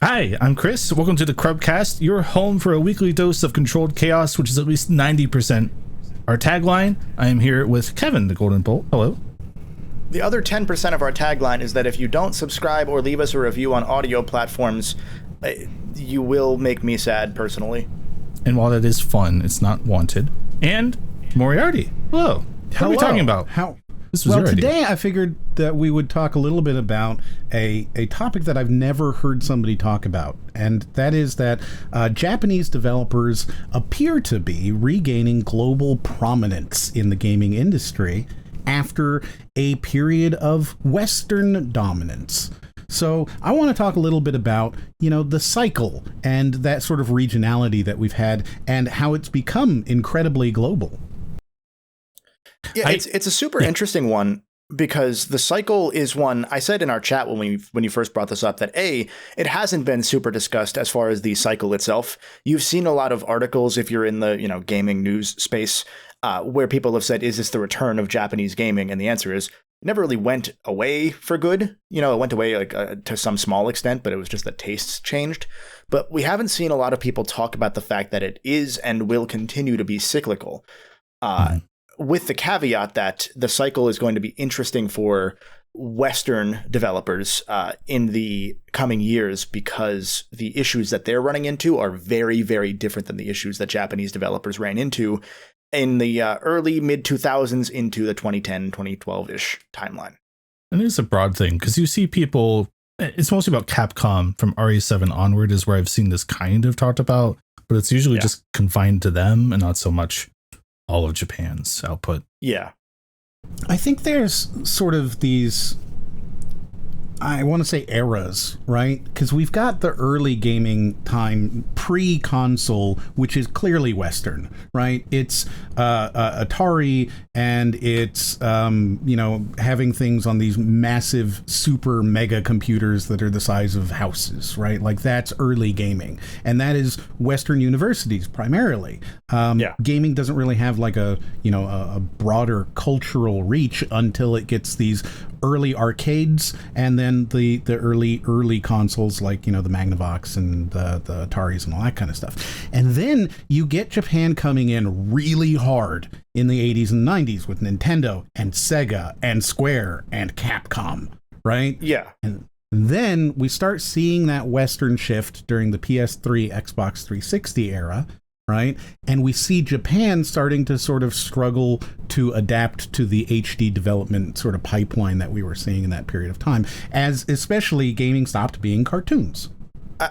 Hi, I'm Chris. Welcome to the CRUBCAST, your home for a weekly dose of controlled chaos, which is at least 90% our tagline. I am here with Kevin, the Golden Bolt. Hello. The other 10% of our tagline is that if you don't subscribe or leave us a review on audio platforms, you will make me sad personally. And while that is fun, it's not wanted. And Moriarty. Hello. What are we talking about? Well, today I figured that we would talk a little bit about a topic that I've never heard somebody talk about, and that is that Japanese developers appear to be regaining global prominence in the gaming industry after a period of Western dominance. So I want to talk a little bit about, the cycle and that sort of regionality that we've had and how it's become incredibly global. Yeah, it's a super interesting one because the cycle is one. I said in our chat when you first brought this up that it hasn't been super discussed as far as the cycle itself. You've seen a lot of articles if you're in the gaming news space where people have said, is this the return of Japanese gaming? And the answer is it never really went away for good. It went away to some small extent, but it was just that tastes changed. But we haven't seen a lot of people talk about the fact that it is and will continue to be cyclical. With the caveat that the cycle is going to be interesting for Western developers in the coming years because the issues that they're running into are very, very different than the issues that Japanese developers ran into in the early mid-2000s into the 2010, 2012-ish timeline. And it's a broad thing because you see people, it's mostly about Capcom from RE7 onward is where I've seen this kind of talked about, but it's usually just confined to them and not so much all of Japan's output. Yeah. I think there's sort of these, I want to say eras, right? Because we've got the early gaming time pre-console, which is clearly Western, right? It's Atari, and it's, having things on these massive super mega computers that are the size of houses, right? Like that's early gaming. And that is Western universities primarily. Gaming doesn't really have like a broader cultural reach until it gets these early arcades and then the early consoles like the Magnavox and the Ataris and all that kind of stuff. And then you get Japan coming in really hard in the 80s and 90s with Nintendo and Sega and Square and Capcom, right? Yeah. And then we start seeing that Western shift during the PS3, Xbox 360 era, right? And we see Japan starting to sort of struggle to adapt to the HD development sort of pipeline that we were seeing in that period of time, as especially gaming stopped being cartoons.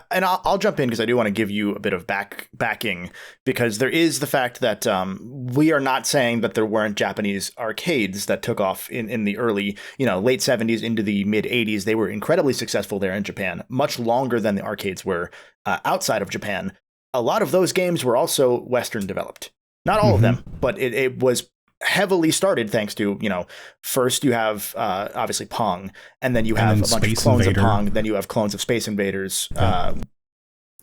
And I'll jump in because I do want to give you a bit of backing because there is the fact that we are not saying that there weren't Japanese arcades that took off in the early, late 70s into the mid 80s. They were incredibly successful there in Japan, much longer than the arcades were outside of Japan. A lot of those games were also Western developed. Not all of them, but it was heavily started thanks to, first you have obviously Pong, and then you have a bunch of clones of Pong, then you have clones of Space Invaders,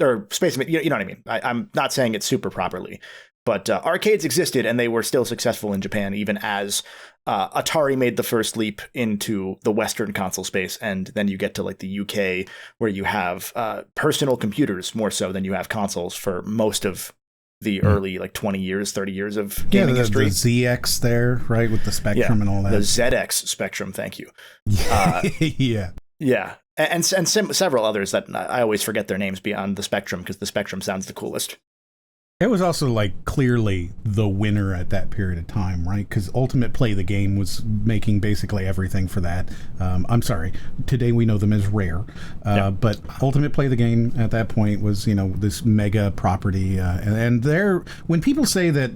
or Space, you know what I mean? I'm not saying it super properly, but arcades existed and they were still successful in Japan, even as Atari made the first leap into the Western console space. And then you get to like the UK where you have personal computers more so than you have consoles for most of the early 20 years, 30 years of gaming history. The ZX there, right, with the Spectrum and all that. The ZX Spectrum, thank you. Yeah. And several others that I always forget their names beyond the Spectrum because the Spectrum sounds the coolest. It was also clearly the winner at that period of time, right? Because Ultimate Play the Game was making basically everything for that. I'm sorry, today we know them as Rare, but Ultimate Play the Game at that point was this mega property, and there when people say that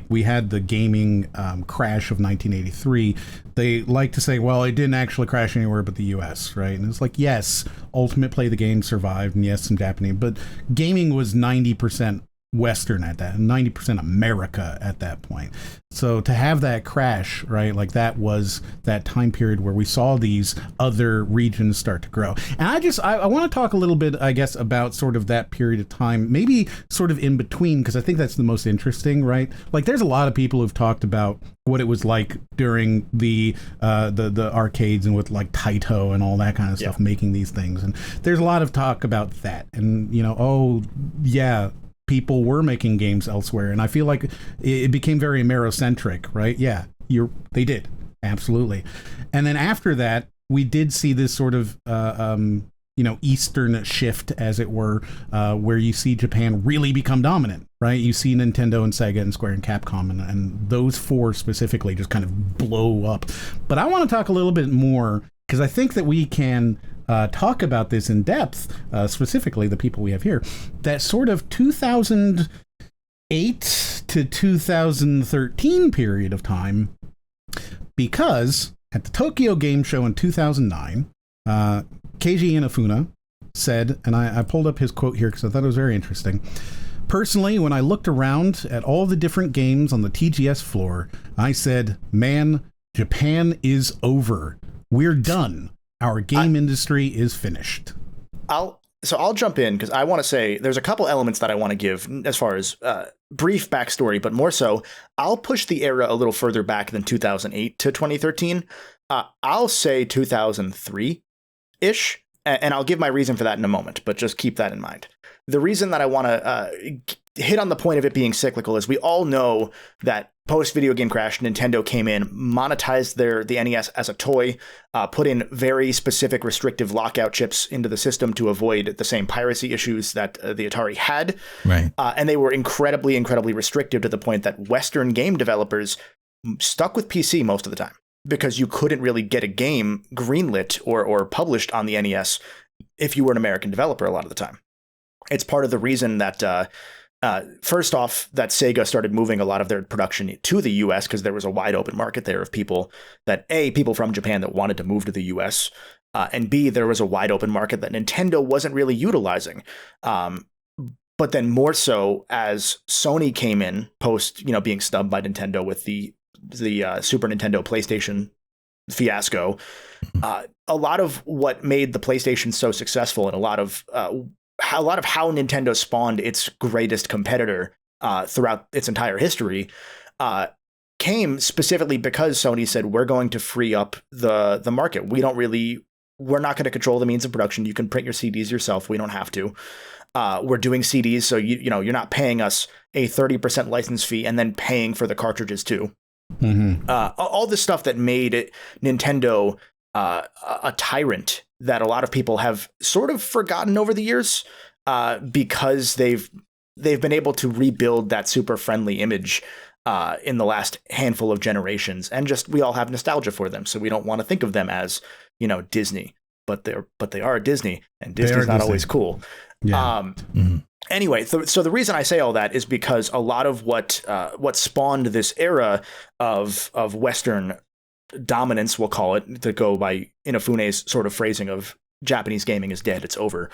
we had the gaming crash of 1983, they like to say, well, it didn't actually crash anywhere but the U.S., right? And it's yes, Ultimate Play the Game survived, and yes, some Japanese, but gaming was 90% Western at that, 90% America at that point. So to have that crash, right, like that was that time period where we saw these other regions start to grow. And I want to talk a little bit, I guess, about sort of that period of time, maybe sort of in between, because I think that's the most interesting, right? Like there's a lot of people who've talked about what it was like during the arcades and with like Taito and all that kind of stuff, making these things. And there's a lot of talk about that. And, you know, oh, yeah, people were making games elsewhere, and I feel like it became very Amerocentric, right? Yeah, they did, absolutely. And then after that, we did see this sort of Eastern shift, as it were, where you see Japan really become dominant, right? You see Nintendo and Sega and Square and Capcom, and those four specifically just kind of blow up. But I want to talk a little bit more, because I think that we can talk about this in depth, specifically the people we have here, that sort of 2008 to 2013 period of time, because at the Tokyo Game Show in 2009, Keiji Inafune said, and I pulled up his quote here because I thought it was very interesting. Personally, when I looked around at all the different games on the TGS floor, I said, man, Japan is over. We're done. Our game industry is finished. I'll jump in because I want to say there's a couple elements that I want to give as far as brief backstory, but more so, I'll push the era a little further back than 2008 to 2013. I'll say 2003-ish, and I'll give my reason for that in a moment, but just keep that in mind. The reason that I want to hit on the point of it being cyclical is we all know that post-video game crash, Nintendo came in, monetized the NES as a toy, put in very specific restrictive lockout chips into the system to avoid the same piracy issues that the Atari had. Right. And they were incredibly, incredibly restrictive to the point that Western game developers stuck with PC most of the time because you couldn't really get a game greenlit or published on the NES if you were an American developer a lot of the time. It's part of the reason that first off, that Sega started moving a lot of their production to the US because there was a wide open market there of people from Japan that wanted to move to the US, and B, there was a wide open market that Nintendo wasn't really utilizing. But then more so as Sony came in post, being snubbed by Nintendo with the Super Nintendo PlayStation fiasco, a lot of what made the PlayStation so successful and a lot of how Nintendo spawned its greatest competitor throughout its entire history came specifically because Sony said, we're going to free up the market. We're not going to control the means of production. You can print your CDs yourself. We don't have to. We're doing CDs, so you're not paying us a 30% license fee and then paying for the cartridges too. Mm-hmm. All the stuff that made Nintendo a tyrant that a lot of people have sort of forgotten over the years, because they've been able to rebuild that super friendly image in the last handful of generations, and just we all have nostalgia for them, so we don't want to think of them as Disney, but they are Disney, and Disney's not always cool. Yeah. Anyway, so the reason I say all that is because a lot of what spawned this era of Western dominance, we'll call it, to go by Inafune's sort of phrasing of Japanese gaming is dead, it's over.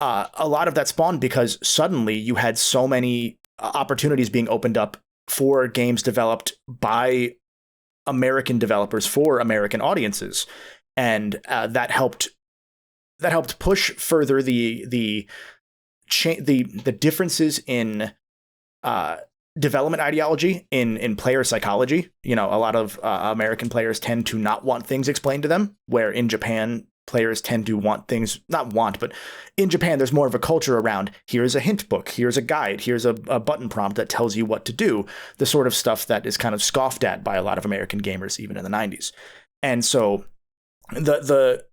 A lot of that spawned because suddenly you had so many opportunities being opened up for games developed by American developers for American audiences, and that helped push further the differences in development ideology in player psychology. A lot of American players tend to not want things explained to them, where in Japan players tend to want things, but in Japan there's more of a culture around, here's a hint book, here's a guide, here's a button prompt that tells you what to do, the sort of stuff that is kind of scoffed at by a lot of American gamers even in the 90s. And so the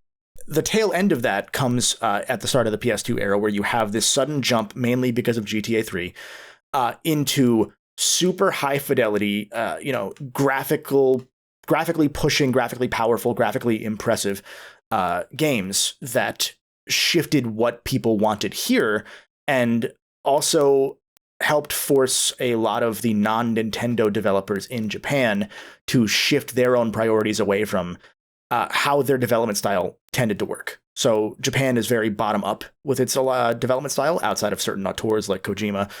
tail end of that comes at the start of the PS2 era, where you have this sudden jump, mainly because of GTA 3, into super high fidelity, graphically pushing, graphically powerful, graphically impressive games that shifted what people wanted here, and also helped force a lot of the non-Nintendo developers in Japan to shift their own priorities away from how their development style tended to work. So Japan is very bottom up with its development style, outside of certain auteurs like Kojima.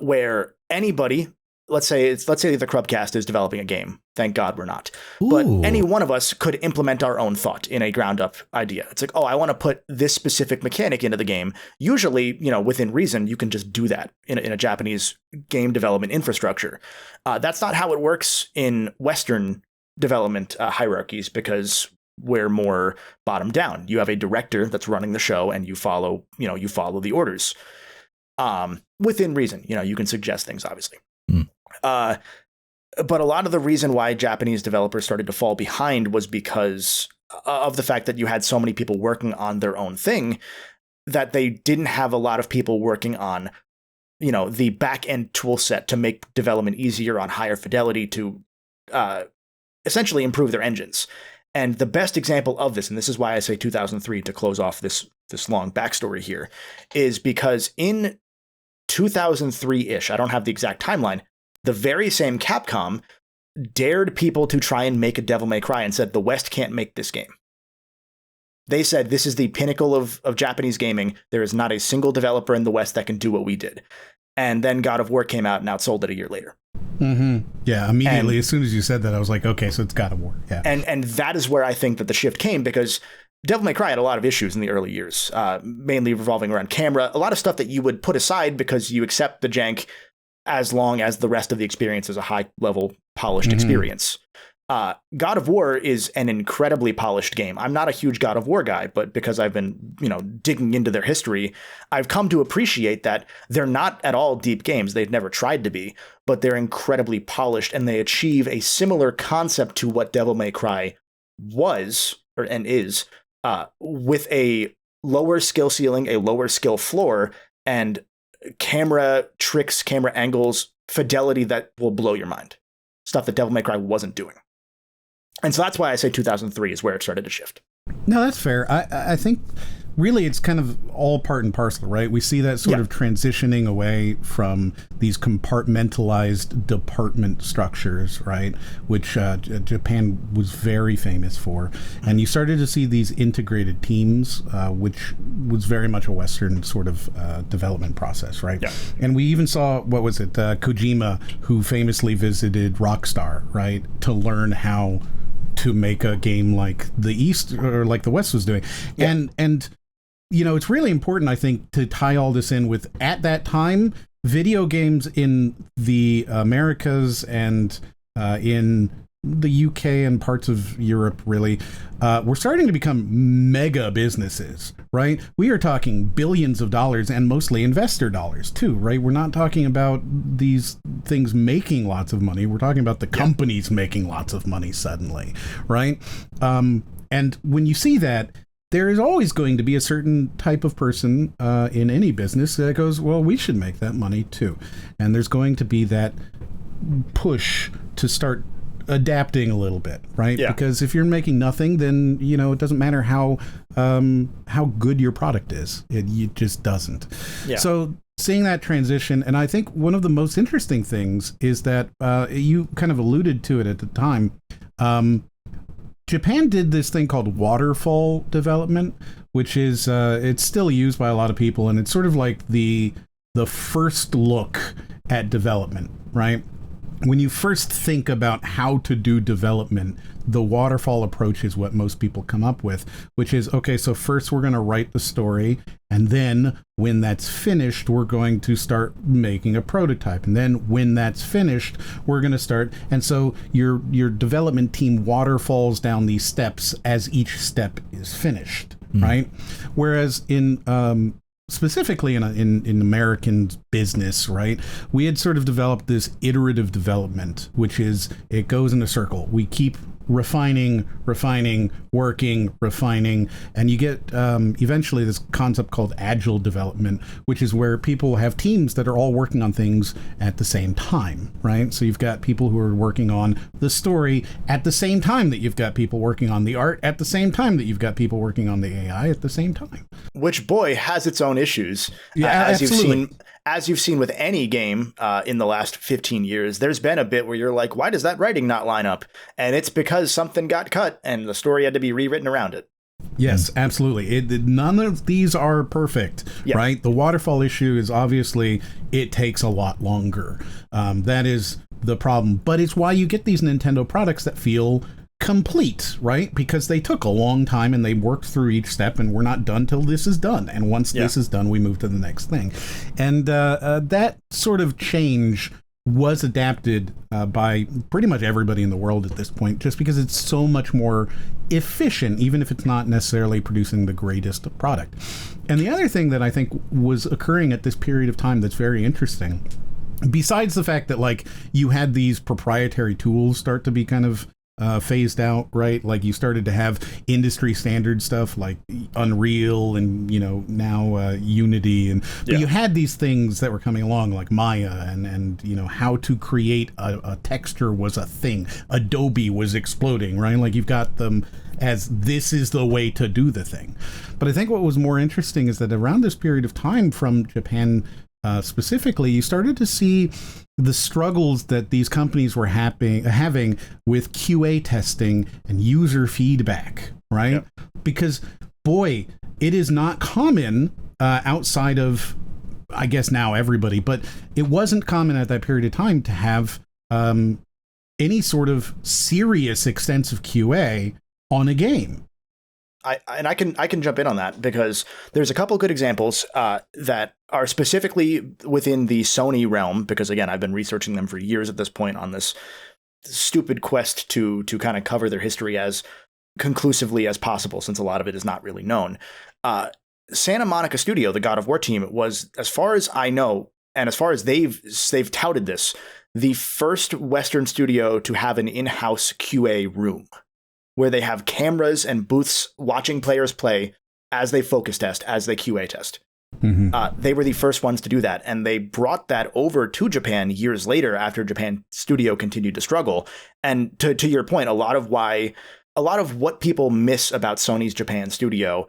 where anybody, let's say the CRUBCAST is developing a game. Thank God we're not. But any one of us could implement our own thought in a ground up idea. It's like, oh, I want to put this specific mechanic into the game. Usually, within reason, you can just do that in a Japanese game development infrastructure. That's not how it works in Western development hierarchies, because we're more bottom down. You have a director that's running the show, and you follow the orders. Within reason, you can suggest things, obviously. But a lot of the reason why Japanese developers started to fall behind was because of the fact that you had so many people working on their own thing, that they didn't have a lot of people working on, the back end tool set to make development easier, on higher fidelity, to essentially improve their engines. And the best example of this, and this is why I say 2003 to close off this long backstory here, is because in 2003-ish, I don't have the exact timeline, the very same Capcom dared people to try and make a Devil May Cry and said, the West can't make this game. They said, this is the pinnacle of Japanese gaming. There is not a single developer in the West that can do what we did. And then God of War came out and outsold it a year later. Mm-hmm. Yeah, immediately, as soon as you said that, I was like, okay, so it's God of War. Yeah. And that is where I think that the shift came, because Devil May Cry had a lot of issues in the early years, mainly revolving around camera, a lot of stuff that you would put aside because you accept the jank as long as the rest of the experience is a high-level, polished experience. God of War is an incredibly polished game. I'm not a huge God of War guy, but because I've been, digging into their history, I've come to appreciate that they're not at all deep games. They've never tried to be, but they're incredibly polished, and they achieve a similar concept to what Devil May Cry was and is, with a lower skill ceiling, a lower skill floor, and camera tricks, camera angles, fidelity that will blow your mind. Stuff that Devil May Cry wasn't doing. And so that's why I say 2003 is where it started to shift. No, that's fair. I think really it's kind of all part and parcel, right? We see that sort of transitioning away from these compartmentalized department structures, right? Which Japan was very famous for. And you started to see these integrated teams, which was very much a Western sort of development process, right? Yeah. And we even saw, Kojima, who famously visited Rockstar, right? To learn how to make a game like the East or like the West was doing. Yeah. And it's really important, I think, to tie all this in with, at that time, video games in the Americas and in the UK and parts of Europe, really, were starting to become mega businesses, right? We are talking billions of dollars, and mostly investor dollars too, right? We're not talking about these things making lots of money. We're talking about the companies making lots of money suddenly, right? And when you see that, there is always going to be a certain type of person in any business that goes, well, we should make that money too. And there's going to be that push to start adapting a little bit, right? Yeah. Because if you're making nothing, then it doesn't matter how good your product is. It just doesn't. Yeah. So seeing that transition, and I think one of the most interesting things is that you kind of alluded to it at the time. Japan did this thing called waterfall development, which is it's still used by a lot of people, and it's sort of like the first look at development, right? When you first think about how to do development, the waterfall approach is what most people come up with, which is, okay, so first we're going to write the story, and then when that's finished, we're going to start making a prototype. And then when that's finished, we're going to start. And so your development team waterfalls down these steps as each step is finished, right? Whereas in specifically in American business, right, we had sort of developed this iterative development, which is it goes in a circle. We keep refining, working, refining, and you get eventually this concept called agile development, which is where people have teams that are all working on things at the same time, right? So you've got people who are working on the story at the same time that you've got people working on the art, at the same time that you've got people working on the AI at the same time. Which, boy, has its own issues. Yeah, absolutely. As you've seen with any game in the last 15 years, there's been a bit where you're like, why does that writing not line up? And it's because something got cut and the story had to be rewritten around it. Yes, absolutely. None of these are perfect, right? The waterfall issue is obviously it takes a lot longer. That is the problem. But it's why you get these Nintendo products that feel complete, right? Because they took a long time and they worked through each step, and we're not done till this is done. And once this is done, we move to the next thing. And that sort of change was adapted by pretty much everybody in the world at this point, just because it's so much more efficient, even if it's not necessarily producing the greatest product. And the other thing that I think was occurring at this period of time that's very interesting, besides the fact that like you had these proprietary tools start to be kind of phased out, right? Like you started to have industry standard stuff like Unreal and, you know, now Unity, and but you had these things that were coming along like Maya and you know, how to create a texture was a thing. Adobe was exploding, right? Like you've got them as this is the way to do the thing. But I think what was more interesting is that around this period of time from Japan specifically, you started to see the struggles that these companies were having with QA testing and user feedback, right? Yep. Because, boy, it is not common outside of, I guess now everybody, but it wasn't common at that period of time to have any sort of serious extensive QA on a game. I can jump in on that because there's a couple good examples that are specifically within the Sony realm, because again, I've been researching them for years at this point on this stupid quest to kind of cover their history as conclusively as possible, since a lot of it is not really known. Santa Monica Studio, the God of War team, was, as far as I know, and as far as they've touted this, the first Western studio to have an in-house QA room, where they have cameras and booths watching players play as they focus test, as they QA test. Mm-hmm. They were the first ones to do that, and they brought that over to Japan years later after Japan Studio continued to struggle. And to your point, a lot of what people miss about Sony's Japan Studio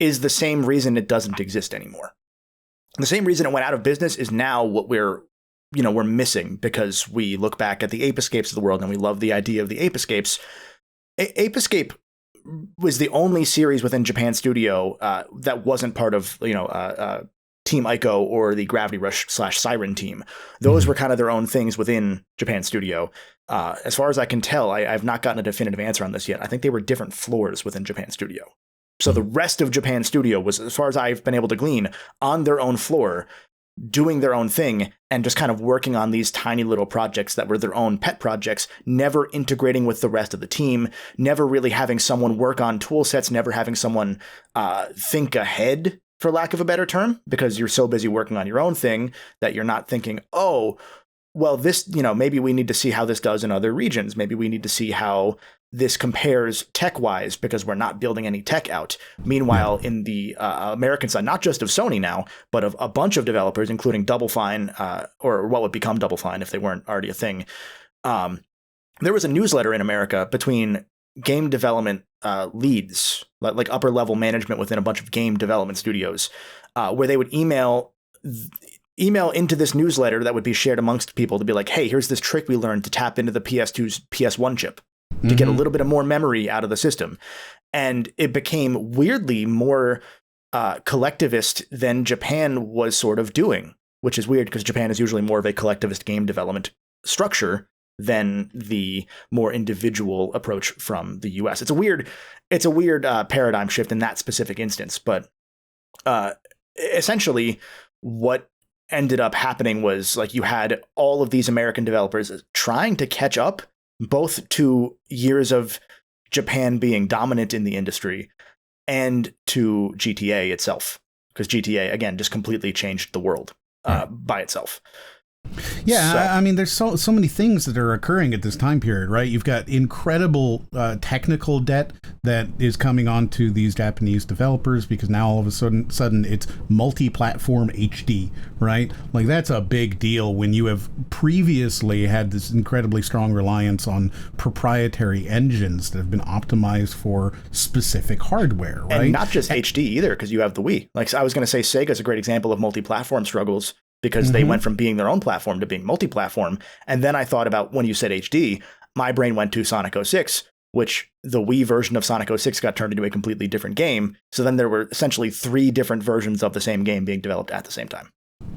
is the same reason it doesn't exist anymore. The same reason it went out of business is now what we're missing, because we look back at the Ape Escapes of the world and we love the idea of the Ape Escapes. Ape Escape was the only series within Japan Studio that wasn't part of Team Ico or the Gravity Rush / Siren team. Those were kind of their own things within Japan Studio. As far as I can tell, I've not gotten a definitive answer on this yet. I think they were different floors within Japan Studio. So the rest of Japan Studio was, as far as I've been able to glean, on their own floor, doing their own thing and just kind of working on these tiny little projects that were their own pet projects, never integrating with the rest of the team, never really having someone work on tool sets, never having someone think ahead, for lack of a better term, because you're so busy working on your own thing that you're not thinking, oh, well, this, maybe we need to see how this does in other regions. Maybe we need to see how this compares tech-wise, because we're not building any tech out. Meanwhile, in the American side, not just of Sony now, but of a bunch of developers, including Double Fine, or what would become Double Fine if they weren't already a thing, there was a newsletter in America between game development leads, like upper-level management within a bunch of game development studios, where they would email into this newsletter that would be shared amongst people to be like, hey, here's this trick we learned to tap into the PS2's PS1 chip to get a little bit of more memory out of the system. And it became weirdly more collectivist than Japan was sort of doing, which is weird because Japan is usually more of a collectivist game development structure than the more individual approach from the US. It's a weird paradigm shift in that specific instance. But essentially what ended up happening was, like, you had all of these American developers trying to catch up both to years of Japan being dominant in the industry and to GTA itself, because GTA, again, just completely changed the world by itself. Yeah, so, I mean, there's so many things that are occurring at this time period, right? You've got incredible technical debt that is coming onto these Japanese developers, because now all of a sudden it's multi-platform HD, right? Like, that's a big deal when you have previously had this incredibly strong reliance on proprietary engines that have been optimized for specific hardware, right? And not just HD either, because you have the Wii. Like, I was going to say Sega's a great example of multi-platform struggles, because they went from being their own platform to being multi-platform. And then I thought about, when you said HD, my brain went to Sonic 06, which the Wii version of Sonic 06 got turned into a completely different game. So then there were essentially 3 different versions of the same game being developed at the same time.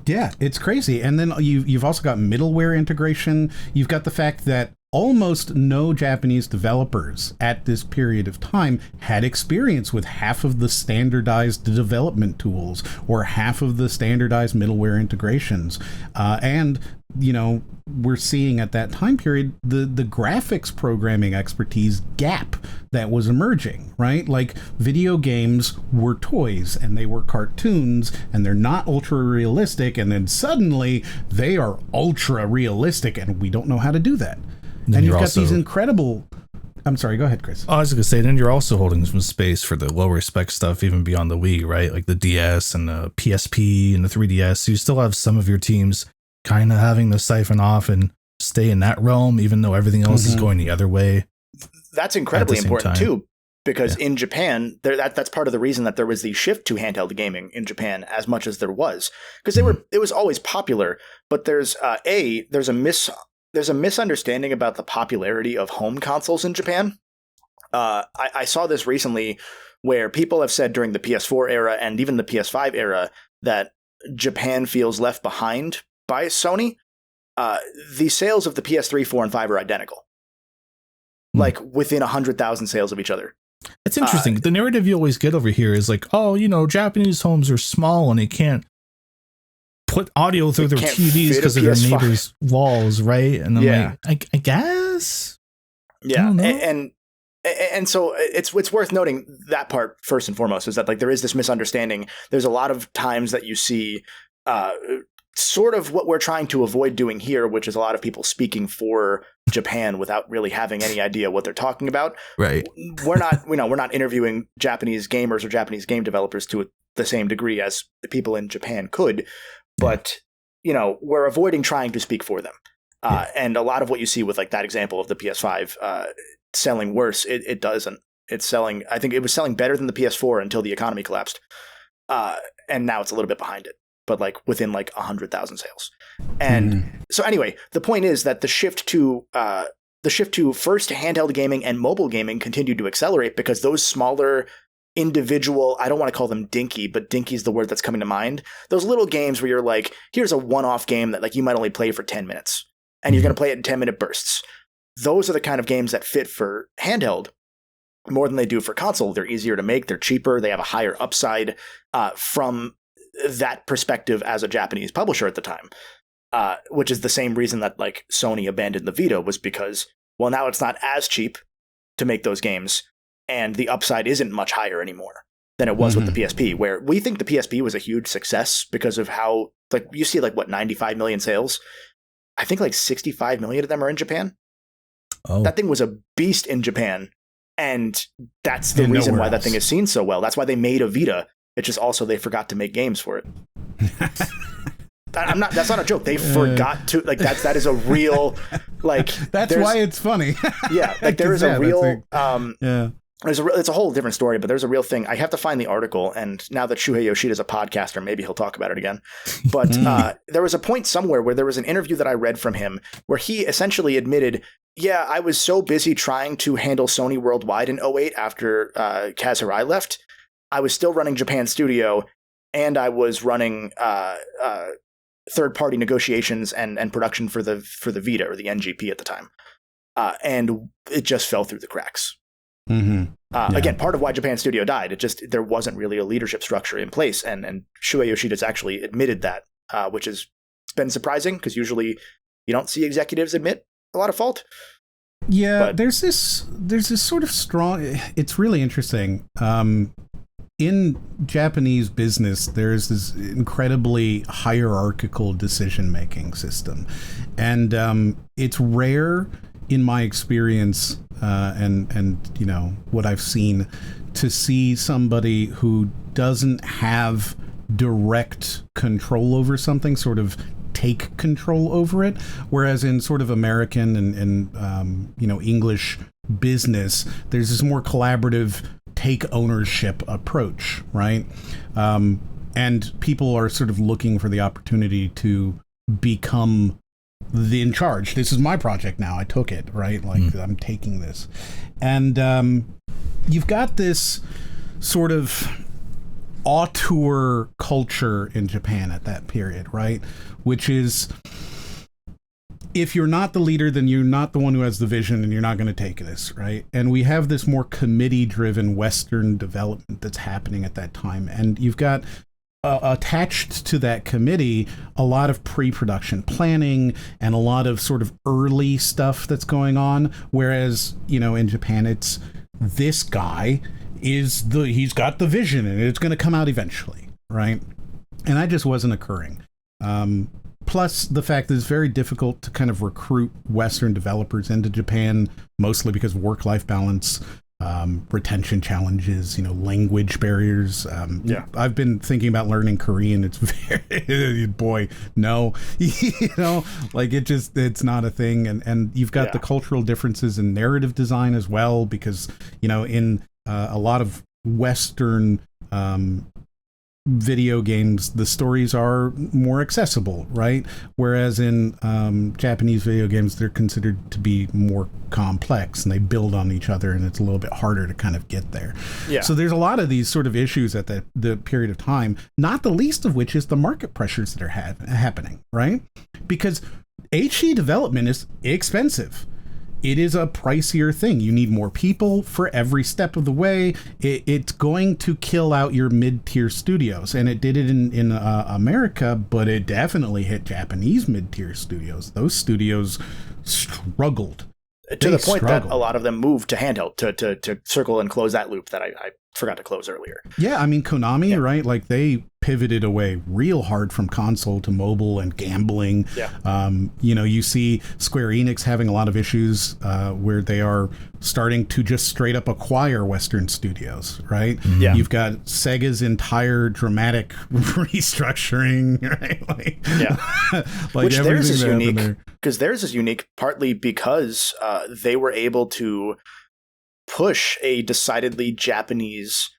Yeah, it's crazy. And then you've also got middleware integration. You've got the fact that almost no Japanese developers at this period of time had experience with half of the standardized development tools or half of the standardized middleware integrations. And, you know, we're seeing at that time period the graphics programming expertise gap that was emerging, right? Like, video games were toys and they were cartoons and they're not ultra realistic, and then suddenly they are ultra realistic and we don't know how to do that. And you've got these incredible... I'm sorry, go ahead, Chris. I was going to say, then you're also holding some space for the lower spec stuff, even beyond the Wii, right? Like the DS and the PSP and the 3DS. So you still have some of your teams kind of having to siphon off and stay in that realm, even though everything else is going the other way. That's incredibly important, too, because in Japan, that's part of the reason that there was the shift to handheld gaming in Japan as much as there was. Because it was always popular, but there's a misunderstanding about the popularity of home consoles in Japan. I saw this recently where people have said during the PS4 era and even the PS5 era that Japan feels left behind by Sony. The sales of the PS3, 4, and 5 are identical. Like within 100,000 sales of each other. It's interesting. The narrative you always get over here is like, oh, you know, Japanese homes are small and they can't put audio through their TVs because of their neighbors' walls, right? And I'm like, I guess. Yeah, and so it's worth noting that part first and foremost is that like there is this misunderstanding. There's a lot of times that you see sort of what we're trying to avoid doing here, which is a lot of people speaking for Japan without really having any idea what they're talking about. Right. We're not interviewing Japanese gamers or Japanese game developers to the same degree as the people in Japan could. But, you know, we're avoiding trying to speak for them. And a lot of what you see with like that example of the PS5 selling worse, it doesn't. It's selling, I think it was selling better than the PS4 until the economy collapsed. And now it's a little bit behind it, but like within like 100,000 sales. And so anyway, the point is that the shift to first handheld gaming and mobile gaming continued to accelerate because those smaller individual, I don't want to call them dinky, but dinky is the word that's coming to mind. Those little games where you're like, here's a one-off game that like you might only play for 10 minutes and you're going to play it in 10-minute bursts. Those are the kind of games that fit for handheld more than they do for console. They're easier to make. They're cheaper. They have a higher upside from that perspective as a Japanese publisher at the time, which is the same reason that like Sony abandoned the Vita was because, well, now it's not as cheap to make those games. And the upside isn't much higher anymore than it was with the PSP, where we think the PSP was a huge success because of how, like, you see, like, what, 95 million sales? I think like 65 million of them are in Japan. Oh. That thing was a beast in Japan. And that's the reason why that thing is seen so well. That's why they made a Vita. It's just also they forgot to make games for it. That's not a joke. They forgot to, like, that is a real, like, that's why it's funny. Yeah. Like there is a real, it's a whole different story, but there's a real thing. I have to find the article, and now that Shuhei Yoshida is a podcaster, maybe he'll talk about it again. But there was a point somewhere where there was an interview that I read from him where he essentially admitted, yeah, I was so busy trying to handle Sony worldwide in 2008 after Kaz Hirai left. I was still running Japan Studio, and I was running third-party negotiations and production for the Vita, or the NGP at the time. And it just fell through the cracks. Again, part of why Japan Studio died, there wasn't really a leadership structure in place, and Shuhei Yoshida's actually admitted that, which has been surprising because usually you don't see executives admit a lot of fault. Yeah, but there's this sort of strong. It's really interesting. In Japanese business, there's this incredibly hierarchical decision-making system, and it's rare in my experience and you know what I've seen to see somebody who doesn't have direct control over something sort of take control over it, whereas in sort of American and you know, English business, there's this more collaborative take ownership approach, right? And people are sort of looking for the opportunity to become in charge. This is my project now. I took it, right? Like I'm taking this. And you've got this sort of auteur culture in Japan at that period, right? Which is, if you're not the leader, then you're not the one who has the vision, and you're not going to take this, right? And we have this more committee-driven Western development that's happening at that time. And you've got attached to that committee a lot of pre-production planning and a lot of sort of early stuff that's going on. Whereas, in Japan, it's this guy he's got the vision and it's going to come out eventually, right? And that just wasn't occurring. Plus the fact that it's very difficult to kind of recruit Western developers into Japan, mostly because of work-life balance, retention challenges, language barriers. I've been thinking about learning Korean. It's very, boy, no, it's not a thing. And you've got the cultural differences in narrative design as well, because, in a lot of Western video games, the stories are more accessible, right? Whereas in Japanese video games, they're considered to be more complex, and they build on each other, and it's a little bit harder to kind of get there. So there's a lot of these sort of issues at the period of time, not the least of which is the market pressures that are happening, right? Because HD development is expensive. It is a pricier thing. You need more people for every step of the way. It's going to kill out your mid-tier studios. And it did it in America, but it definitely hit Japanese mid-tier studios. Those studios struggled. To the point that a lot of them moved to handheld to circle and close that loop that I forgot to close earlier. Yeah, I mean, Konami, right? Like, they pivoted away real hard from console to mobile and gambling. You see Square Enix having a lot of issues where they are starting to just straight up acquire Western studios, right? You've got Sega's entire dramatic restructuring, right? Which theirs is unique, because theirs is unique partly because they were able to push a decidedly Japanese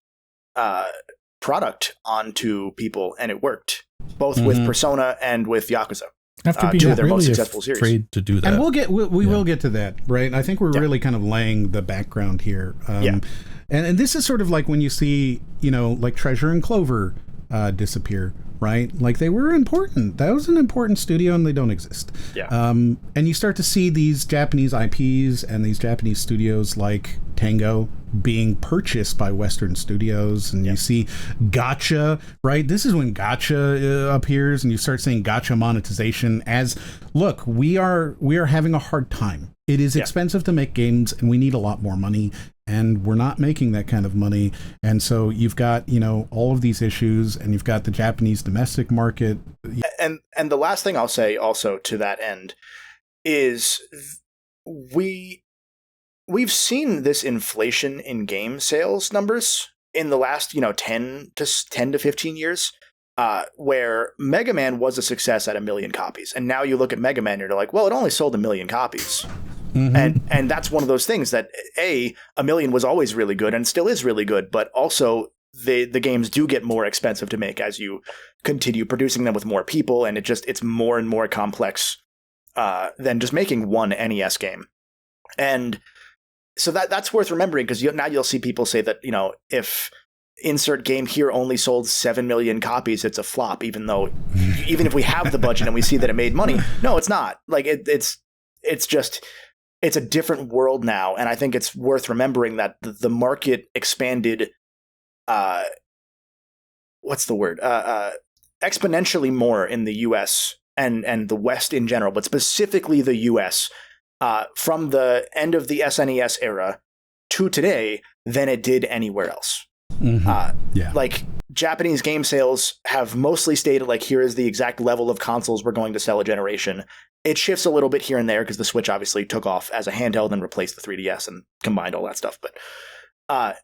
product onto people, and it worked both with Persona and with Yakuza. After being two of their really most successful series. Afraid to do that, and we will get to that, right? I think we're really kind of laying the background here. And this is sort of like when you see, like Treasure and Clover disappear, right? Like, they were important. That was an important studio, and they don't exist. And you start to see these Japanese IPs and these Japanese studios like Tango being purchased by Western studios, and you see gacha, right? This is when gacha appears, and you start seeing gacha monetization as, look, we are having a hard time. It is expensive to make games, and we need a lot more money, and we're not making that kind of money. And so you've got, all of these issues, and you've got the Japanese domestic market. And the last thing I'll say also to that end is we've seen this inflation in game sales numbers in the last, 10 to 15 years, where Mega Man was a success at 1 million copies. And now you look at Mega Man and you're like, well, it only sold 1 million copies. And that's one of those things that, 1 million was always really good and still is really good, but also the games do get more expensive to make as you continue producing them with more people, and it's more and more complex than just making one NES game. And so that's worth remembering, because now you'll see people say that, if insert game here only sold 7 million copies, it's a flop, even if we have the budget and we see that it made money. No, it's not. Like, it's a different world now. And I think it's worth remembering that the market expanded, exponentially more in the US and the West in general, but specifically the US, from the end of the SNES era to today than it did anywhere else. Like, Japanese game sales have mostly stayed at, like, here is the exact level of consoles we're going to sell a generation. It shifts a little bit here and there because the Switch obviously took off as a handheld and replaced the 3DS and combined all that stuff. But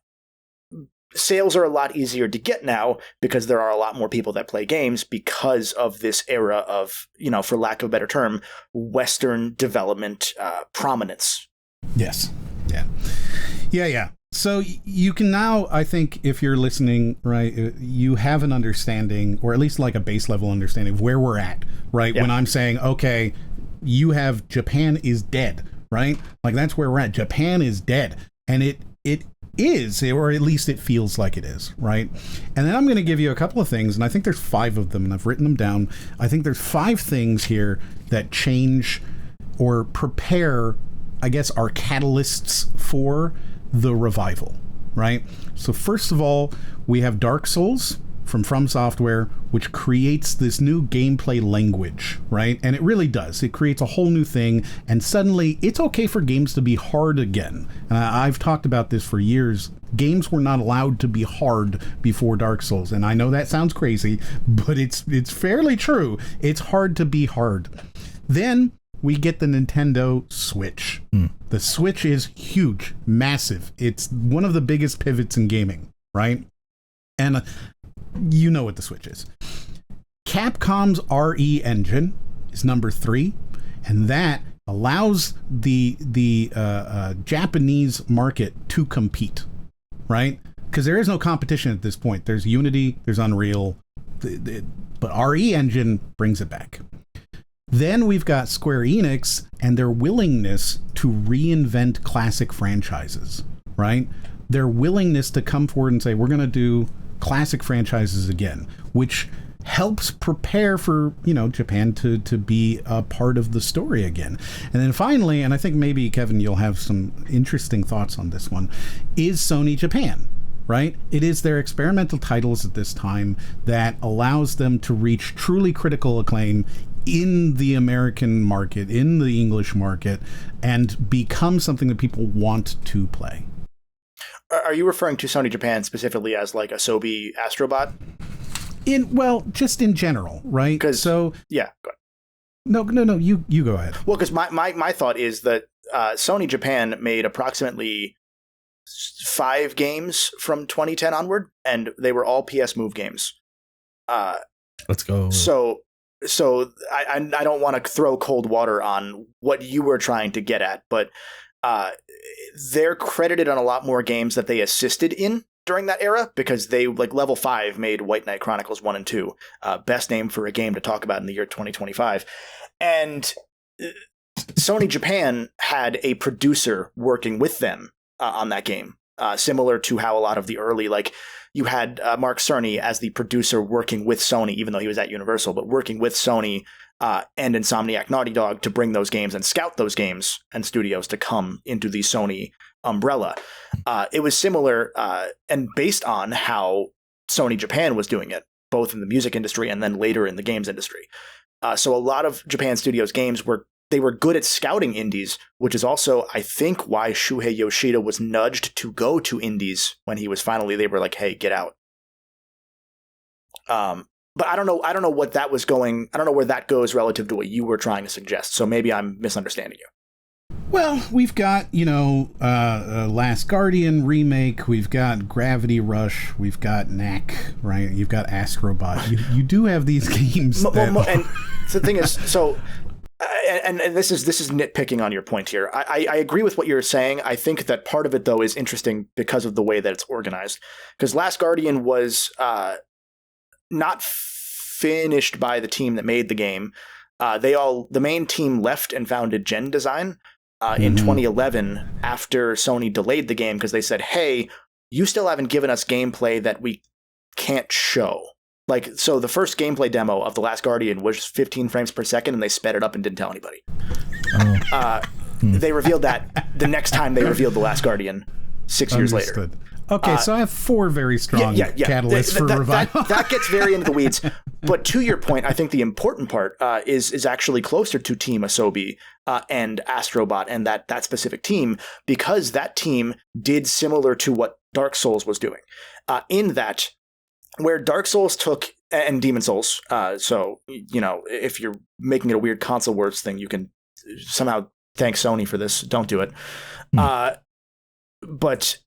sales are a lot easier to get now because there are a lot more people that play games because of this era of, for lack of a better term, Western development prominence. Yes. Yeah. So you can now, I think, if you're listening, right, you have an understanding, or at least like a base level understanding of where we're at, right? When I'm saying, okay, you have Japan is dead, right? Like that's where we're at. Japan is dead, and it is, or at least it feels like it is, right? And then I'm going to give you a couple of things, and I think there's 5 of them, and I've written them down. I think there's 5 things here that change or prepare, I guess, are catalysts for the revival, right? So first of all, we have Dark Souls from Software, which creates this new gameplay language, right? And it really does. It creates a whole new thing, and suddenly it's okay for games to be hard again. And I've talked about this for years. Games were not allowed to be hard before Dark Souls, and I know that sounds crazy, but it's fairly true. It's hard to be hard. Then we get the Nintendo Switch. The Switch is huge, massive. It's one of the biggest pivots in gaming, right? And you know what the Switch is. Capcom's RE engine is number 3, and that allows the Japanese market to compete, right? Because there is no competition at this point. There's Unity, there's Unreal, but RE engine brings it back. Then we've got Square Enix and their willingness to reinvent classic franchises, right? Their willingness to come forward and say, we're going to do classic franchises again, which helps prepare for, Japan to be a part of the story again. And then finally, and I think maybe, Kevin, you'll have some interesting thoughts on this one, is Sony Japan, right? It is their experimental titles at this time that allows them to reach truly critical acclaim in the American market, in the English market, and become something that people want to play. Are you referring to Sony Japan specifically as like Asobi Astro Bot? Just in general, right? So yeah, go ahead. No, you go ahead. Well, because my thought is that Sony Japan made approximately 5 games from 2010 onward, and they were all PS Move games. Let's go. So I don't want to throw cold water on what you were trying to get at, but they're credited on a lot more games that they assisted in during that era, because they, like, Level 5 made White Knight Chronicles 1 and 2. Best name for a game to talk about in the year 2025. And Sony Japan had a producer working with them on that game, similar to how a lot of the early, like, you had Mark Cerny as the producer working with Sony, even though he was at Universal, but working with Sony and Insomniac Naughty Dog to bring those games and scout those games and studios to come into the Sony umbrella. It was similar and based on how Sony Japan was doing it, both in the music industry and then later in the games industry. So a lot of Japan Studios games were good at scouting indies, which is also, I think, why Shuhei Yoshida was nudged to go to indies when he was finally, they were like, hey, get out. But I don't know what that was going. I don't know where that goes relative to what you were trying to suggest. So maybe I'm misunderstanding you. Well, we've got, Last Guardian remake. We've got Gravity Rush. We've got Knack, right? You've got Astro Bot. You do have these games. And the thing is, so, and this is nitpicking on your point here. I agree with what you're saying. I think that part of it, though, is interesting because of the way that it's organized. Because Last Guardian was not finished by the team that made the game. The main team left and founded Gen Design in 2011 after Sony delayed the game because they said, hey, you still haven't given us gameplay that we can't show. Like, so the first gameplay demo of The Last Guardian was 15 frames per second, and they sped it up and didn't tell anybody. They revealed that the next time they revealed The Last Guardian 6 years later. Okay, so I have 4 very strong catalysts for revival. That gets very into the weeds. But to your point, I think the important part is actually closer to Team Asobi and Astro Bot and that specific team, because that team did similar to what Dark Souls was doing. In that, where Dark Souls took, and Demon Souls, so, if you're making it a weird console words thing, you can somehow thank Sony for this. Don't do it. But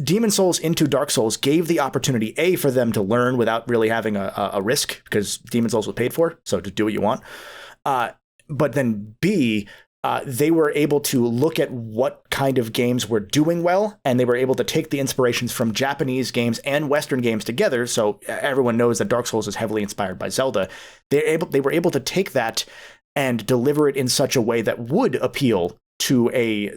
Demon Souls into Dark Souls gave the opportunity, A, for them to learn without really having a risk, because Demon Souls was paid for, so to do what you want. But then B, they were able to look at what kind of games were doing well, and they were able to take the inspirations from Japanese games and Western games together. So everyone knows that Dark Souls is heavily inspired by Zelda. They were able to take that and deliver it in such a way that would appeal to a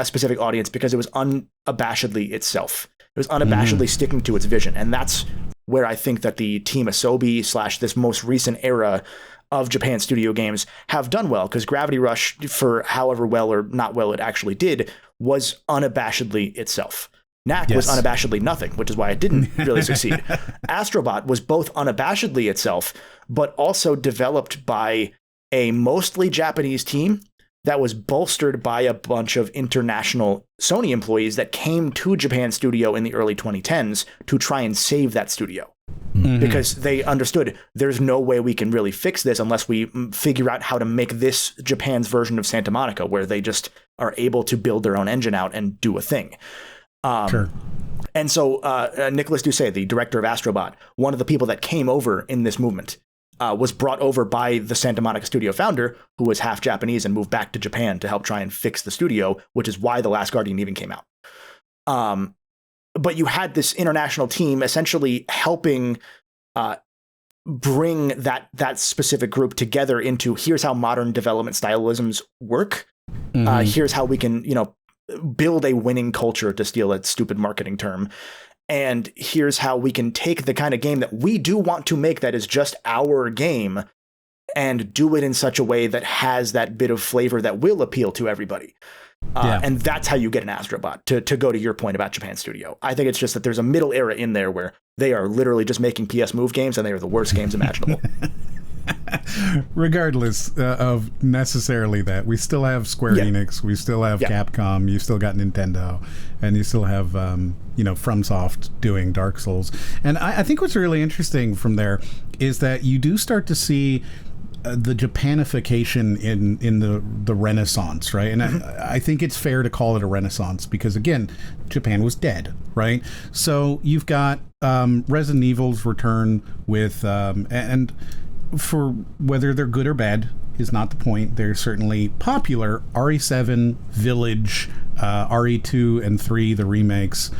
specific audience because it was unabashedly itself. It was unabashedly sticking to its vision. And that's where I think that the Team Asobi / this most recent era of Japan studio games have done well, because Gravity Rush, for however well or not well it actually did, was unabashedly itself. Knack was unabashedly nothing, which is why it didn't really succeed. Astro Bot was both unabashedly itself, but also developed by a mostly Japanese team that was bolstered by a bunch of international Sony employees that came to Japan studio in the early 2010s to try and save that studio. Because they understood there's no way we can really fix this unless we figure out how to make this Japan's version of Santa Monica, where they just are able to build their own engine out and do a thing. Sure. And so Nicolas Doucet, the director of Astro Bot, one of the people that came over in this movement, was brought over by the Santa Monica studio founder, who was half Japanese and moved back to Japan to help try and fix the studio, which is why The Last Guardian even came out. But you had this international team essentially helping bring that specific group together into, here's how modern development stylisms work. Here's how we can, build a winning culture, to steal a stupid marketing term. And here's how we can take the kind of game that we do want to make that is just our game and do it in such a way that has that bit of flavor that will appeal to everybody. And that's how you get an Astro Bot, to go to your point about Japan Studio. I think it's just that there's a middle era in there where they are literally just making PS Move games, and they are the worst games imaginable. Regardless of necessarily that, we still have Square Enix, we still have Capcom, you still got Nintendo, and you still have FromSoft doing Dark Souls. And I think what's really interesting from there is that you do start to see the Japanification in the Renaissance, right? And I think it's fair to call it a Renaissance because, again, Japan was dead, right? So you've got Resident Evil's return with and for whether they're good or bad is not the point. They're certainly popular. RE7, Village, RE2 and 3, the remakes.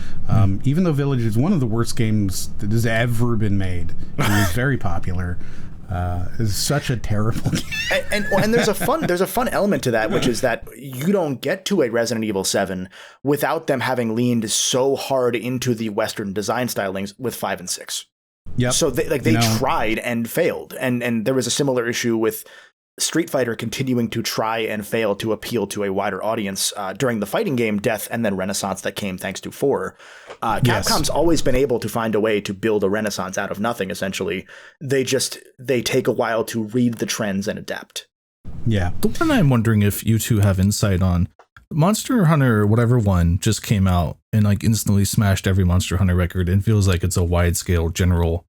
Even though Village is one of the worst games that has ever been made, it was very popular. It's such a terrible game. And there's a fun element to that, which is that you don't get to a Resident Evil 7 without them having leaned so hard into the Western design stylings with 5 and 6. Yep. So they tried and failed. And there was a similar issue with Street Fighter continuing to try and fail to appeal to a wider audience during the fighting game Death and then Renaissance that came thanks to 4. Capcom's always been able to find a way to build a renaissance out of nothing, essentially. They take a while to read the trends and adapt. Yeah. The one I'm wondering if you two have insight on, Monster Hunter whatever one just came out and instantly smashed every Monster Hunter record and feels like it's a wide scale general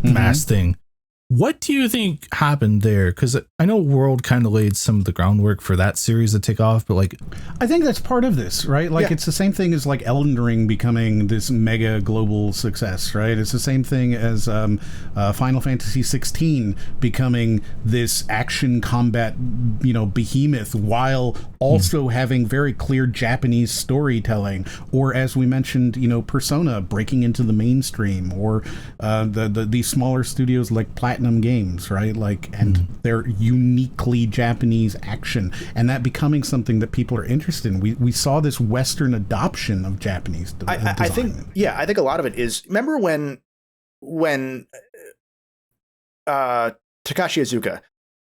mass thing. What do you think happened there? Because I know World kind of laid some of the groundwork for that series to take off, but I think that's part of this, right? It's the same thing as Elden Ring becoming this mega global success, right? It's the same thing as Final Fantasy 16 becoming this action combat, behemoth, while also having very clear Japanese storytelling, or as we mentioned, Persona breaking into the mainstream, or these smaller studios like Platinum Games, right? And their uniquely Japanese action, and that becoming something that people are interested in. We saw this Western adoption of Japanese design. I think a lot of it is, remember when Takashi Iizuka,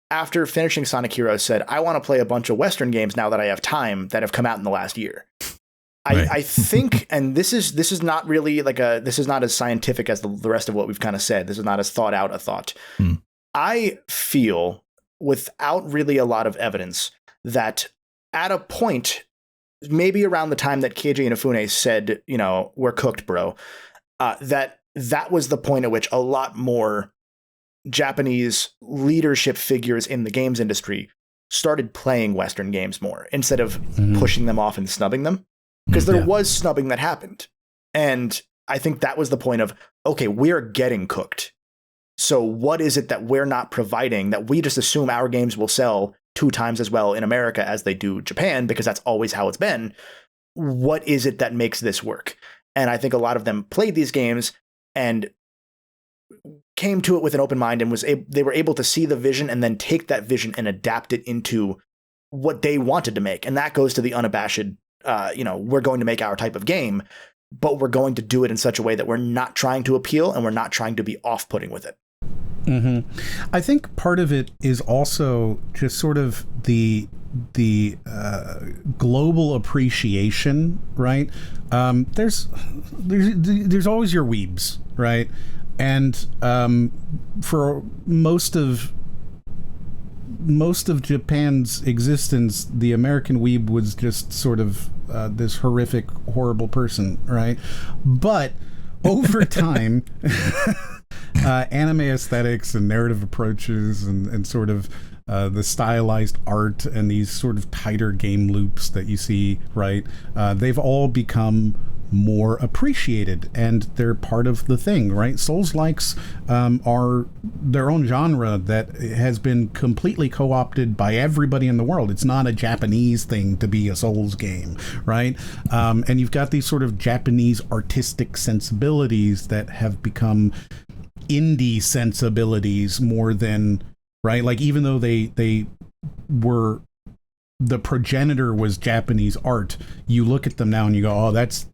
after finishing Sonic Heroes, said, I want to play a bunch of Western games now that I have time that have come out in the last year. Right. I think, and this is not really this is not as scientific as the rest of what we've kind of said. This is not as thought out a thought. I feel, without really a lot of evidence, that at a point, maybe around the time that Keiji Inafune said, we're cooked, bro, that was the point at which a lot more Japanese leadership figures in the games industry started playing Western games more instead of pushing them off and snubbing them. Because there was snubbing that happened. And I think that was the point of, okay, we're getting cooked. So what is it that we're not providing that we just assume our games will sell 2 times as well in America as they do Japan, because that's always how it's been? What is it that makes this work? And I think a lot of them played these games and came to it with an open mind and they were able to see the vision and then take that vision and adapt it into what they wanted to make. And that goes to the unabashed, we're going to make our type of game, but we're going to do it in such a way that we're not trying to appeal and we're not trying to be off-putting with it. Mm-hmm. I think part of it is also just sort of the global appreciation, right? There's always your weebs, right? And for most of Japan's existence, the American weeb was just sort of this horrific, horrible person, right? But over time, anime aesthetics and narrative approaches and sort of the stylized art and these sort of tighter game loops that you see, right? They've all become more appreciated, and they're part of the thing, right? Souls-likes are their own genre that has been completely co-opted by everybody in the world. It's not a Japanese thing to be a Souls game, right? And you've got these sort of Japanese artistic sensibilities that have become indie sensibilities more than, right? Like, even though they were, the progenitor was Japanese art, you look at them now and you go, oh, that's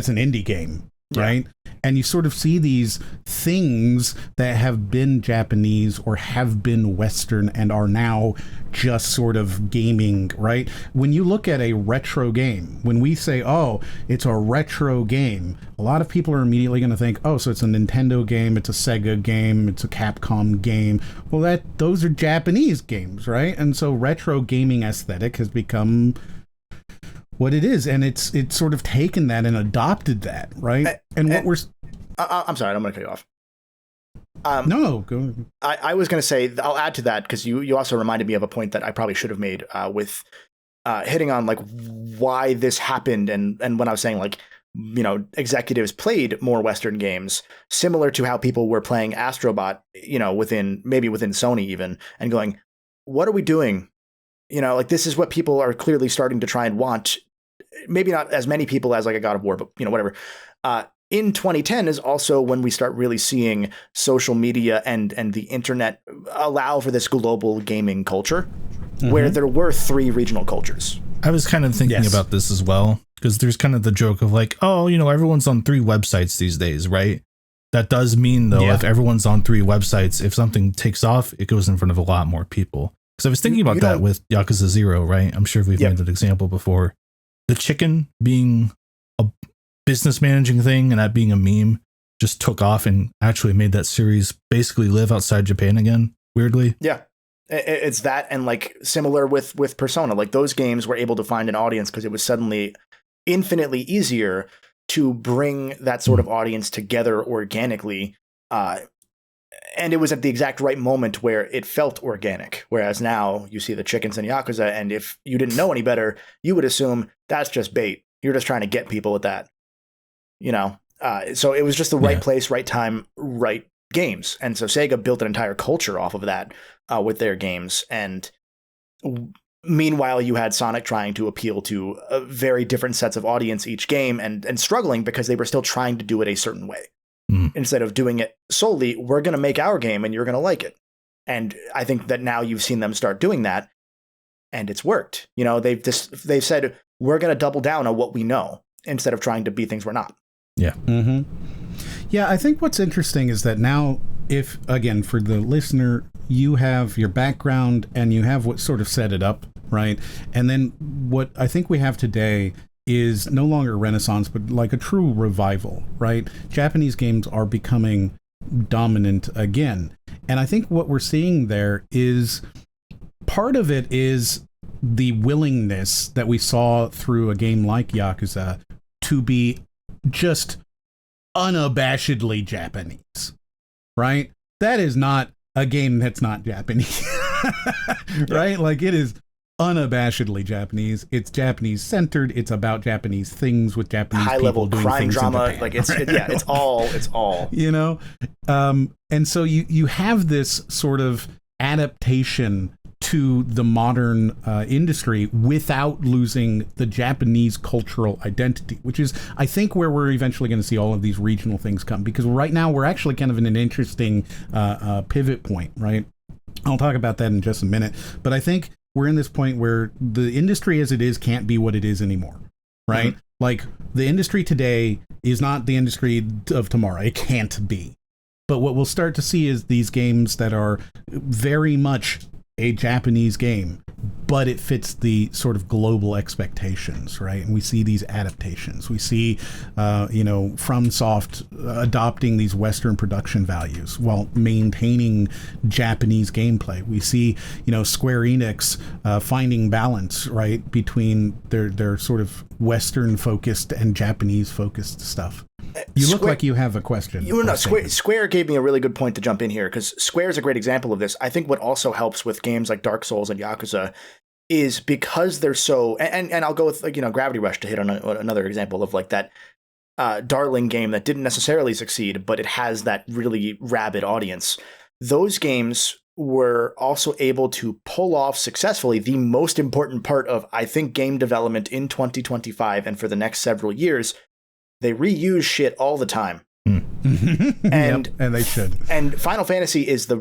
an indie game, right? And you sort of see these things that have been Japanese or have been Western and are now just sort of gaming, right? When you look at a retro game, when we say, oh, it's a retro game, a lot of people are immediately going to think, oh, so it's a Nintendo game, it's a Sega game, it's a Capcom game. Well, those are Japanese games, right? And so retro gaming aesthetic has become what it is, and it's sort of taken that and adopted that, right? I'm sorry, I'm going to cut you off. No, go ahead. I was going to say, I'll add to that, because you also reminded me of a point that I probably should have made with hitting on like why this happened, and when I was saying like, executives played more Western games, similar to how people were playing Astro Bot, within Sony even, and going, what are we doing? Like, this is what people are clearly starting to try and want. Maybe not as many people as like a God of War, but whatever. In 2010 is also when we start really seeing social media and the internet allow for this global gaming culture, where there were 3 regional cultures. I was kind of thinking about this as well, because there's kind of the joke of like, oh, everyone's on 3 websites these days, right? That does mean, though, if everyone's on 3 websites, if something takes off, it goes in front of a lot more people. Because I was thinking about that with Yakuza 0, right? I'm sure we've made that example before. The chicken being a business managing thing and that being a meme just took off and actually made that series basically live outside Japan again, weirdly. Yeah. It's that, and like similar with Persona. Like, those games were able to find an audience because it was suddenly infinitely easier to bring that sort of audience together organically. And it was at the exact right moment where it felt organic. Whereas now you see the chickens in Yakuza, and if you didn't know any better, you would assume that's just bait. You're just trying to get people with that. So it was just the right place, right time, right games. And so Sega built an entire culture off of that with their games. And meanwhile, you had Sonic trying to appeal to very different sets of audience each game, and struggling because they were still trying to do it a certain way. Instead of doing it solely, we're going to make our game and you're going to like it. And I think that now you've seen them start doing that, and it's worked. They've said, we're going to double down on what we know instead of trying to be things we're not. Yeah. Yeah, I think what's interesting is that now, if, again, for the listener, you have your background and you have what sort of set it up, right? And then what I think we have today is no longer Renaissance, but like a true revival, right? Japanese games are becoming dominant again. And I think what we're seeing there is, part of it is the willingness that we saw through a game like Yakuza to be just unabashedly Japanese, right? That is not a game that's not Japanese, right? Like, it is unabashedly Japanese. It's Japanese centered. It's about Japanese things with Japanese high level doing crime things drama. in Japan, like it's all. And so you have this sort of adaptation to the modern industry without losing the Japanese cultural identity, which is, I think, where we're eventually going to see all of these regional things come. Because right now we're actually kind of in an interesting pivot point, right? I'll talk about that in just a minute. But I think we're in this point where the industry as it is can't be what it is anymore, right? Mm-hmm. Like, the industry today is not the industry of tomorrow. It can't be. But what we'll start to see is these games that are very much a Japanese game, but it fits the sort of global expectations, right? And we see these adaptations. We see, FromSoft adopting these Western production values while maintaining Japanese gameplay. We see, Square Enix finding balance, right, between their sort of Western-focused and Japanese-focused stuff. You look like you have a question. Square gave me a really good point to jump in here, because Square is a great example of this. I think what also helps with games like Dark Souls and Yakuza is because they're so, and I'll go with Gravity Rush to hit on another example of like that darling game that didn't necessarily succeed, but it has that really rabid audience. Those games were also able to pull off successfully the most important part of, I think, game development in 2025 and for the next several years. They reuse shit all the time. And they should. And Final Fantasy is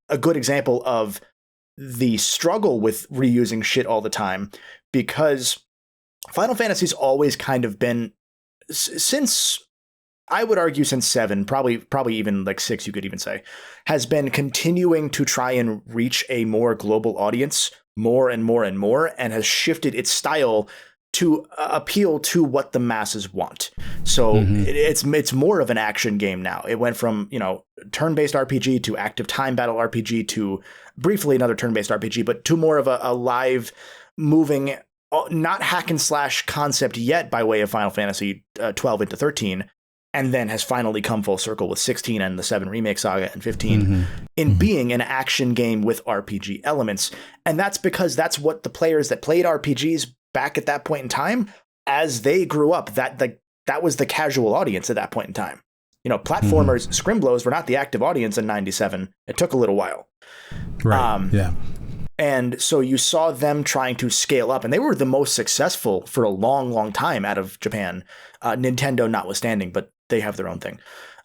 a good example of the struggle with reusing shit all the time, because Final Fantasy's always kind of been, since, I would argue since 7, probably even like 6, you could even say, has been continuing to try and reach a more global audience more and more and more, and has shifted its style to appeal to what the masses want. So it's more of an action game now. It went from, turn-based RPG to active time battle RPG to briefly another turn-based RPG, but to more of a live moving, not hack and slash concept yet by way of Final Fantasy 12 into 13, and then has finally come full circle with 16 and the 7 remake saga and 15 in being an action game with RPG elements. And that's because that's what the players that played RPGs back at that point in time, as they grew up, that was the casual audience at that point in time. Platformers, Scrimblows were not the active audience in 97. It took a little while. Right. And so you saw them trying to scale up, and they were the most successful for a long, long time out of Japan, Nintendo notwithstanding, but they have their own thing.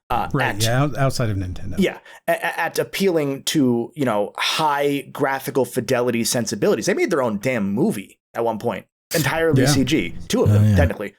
Outside of Nintendo. Yeah, at appealing to, high graphical fidelity sensibilities. They made their own damn movie at one point. Entirely CG, 2 of them technically,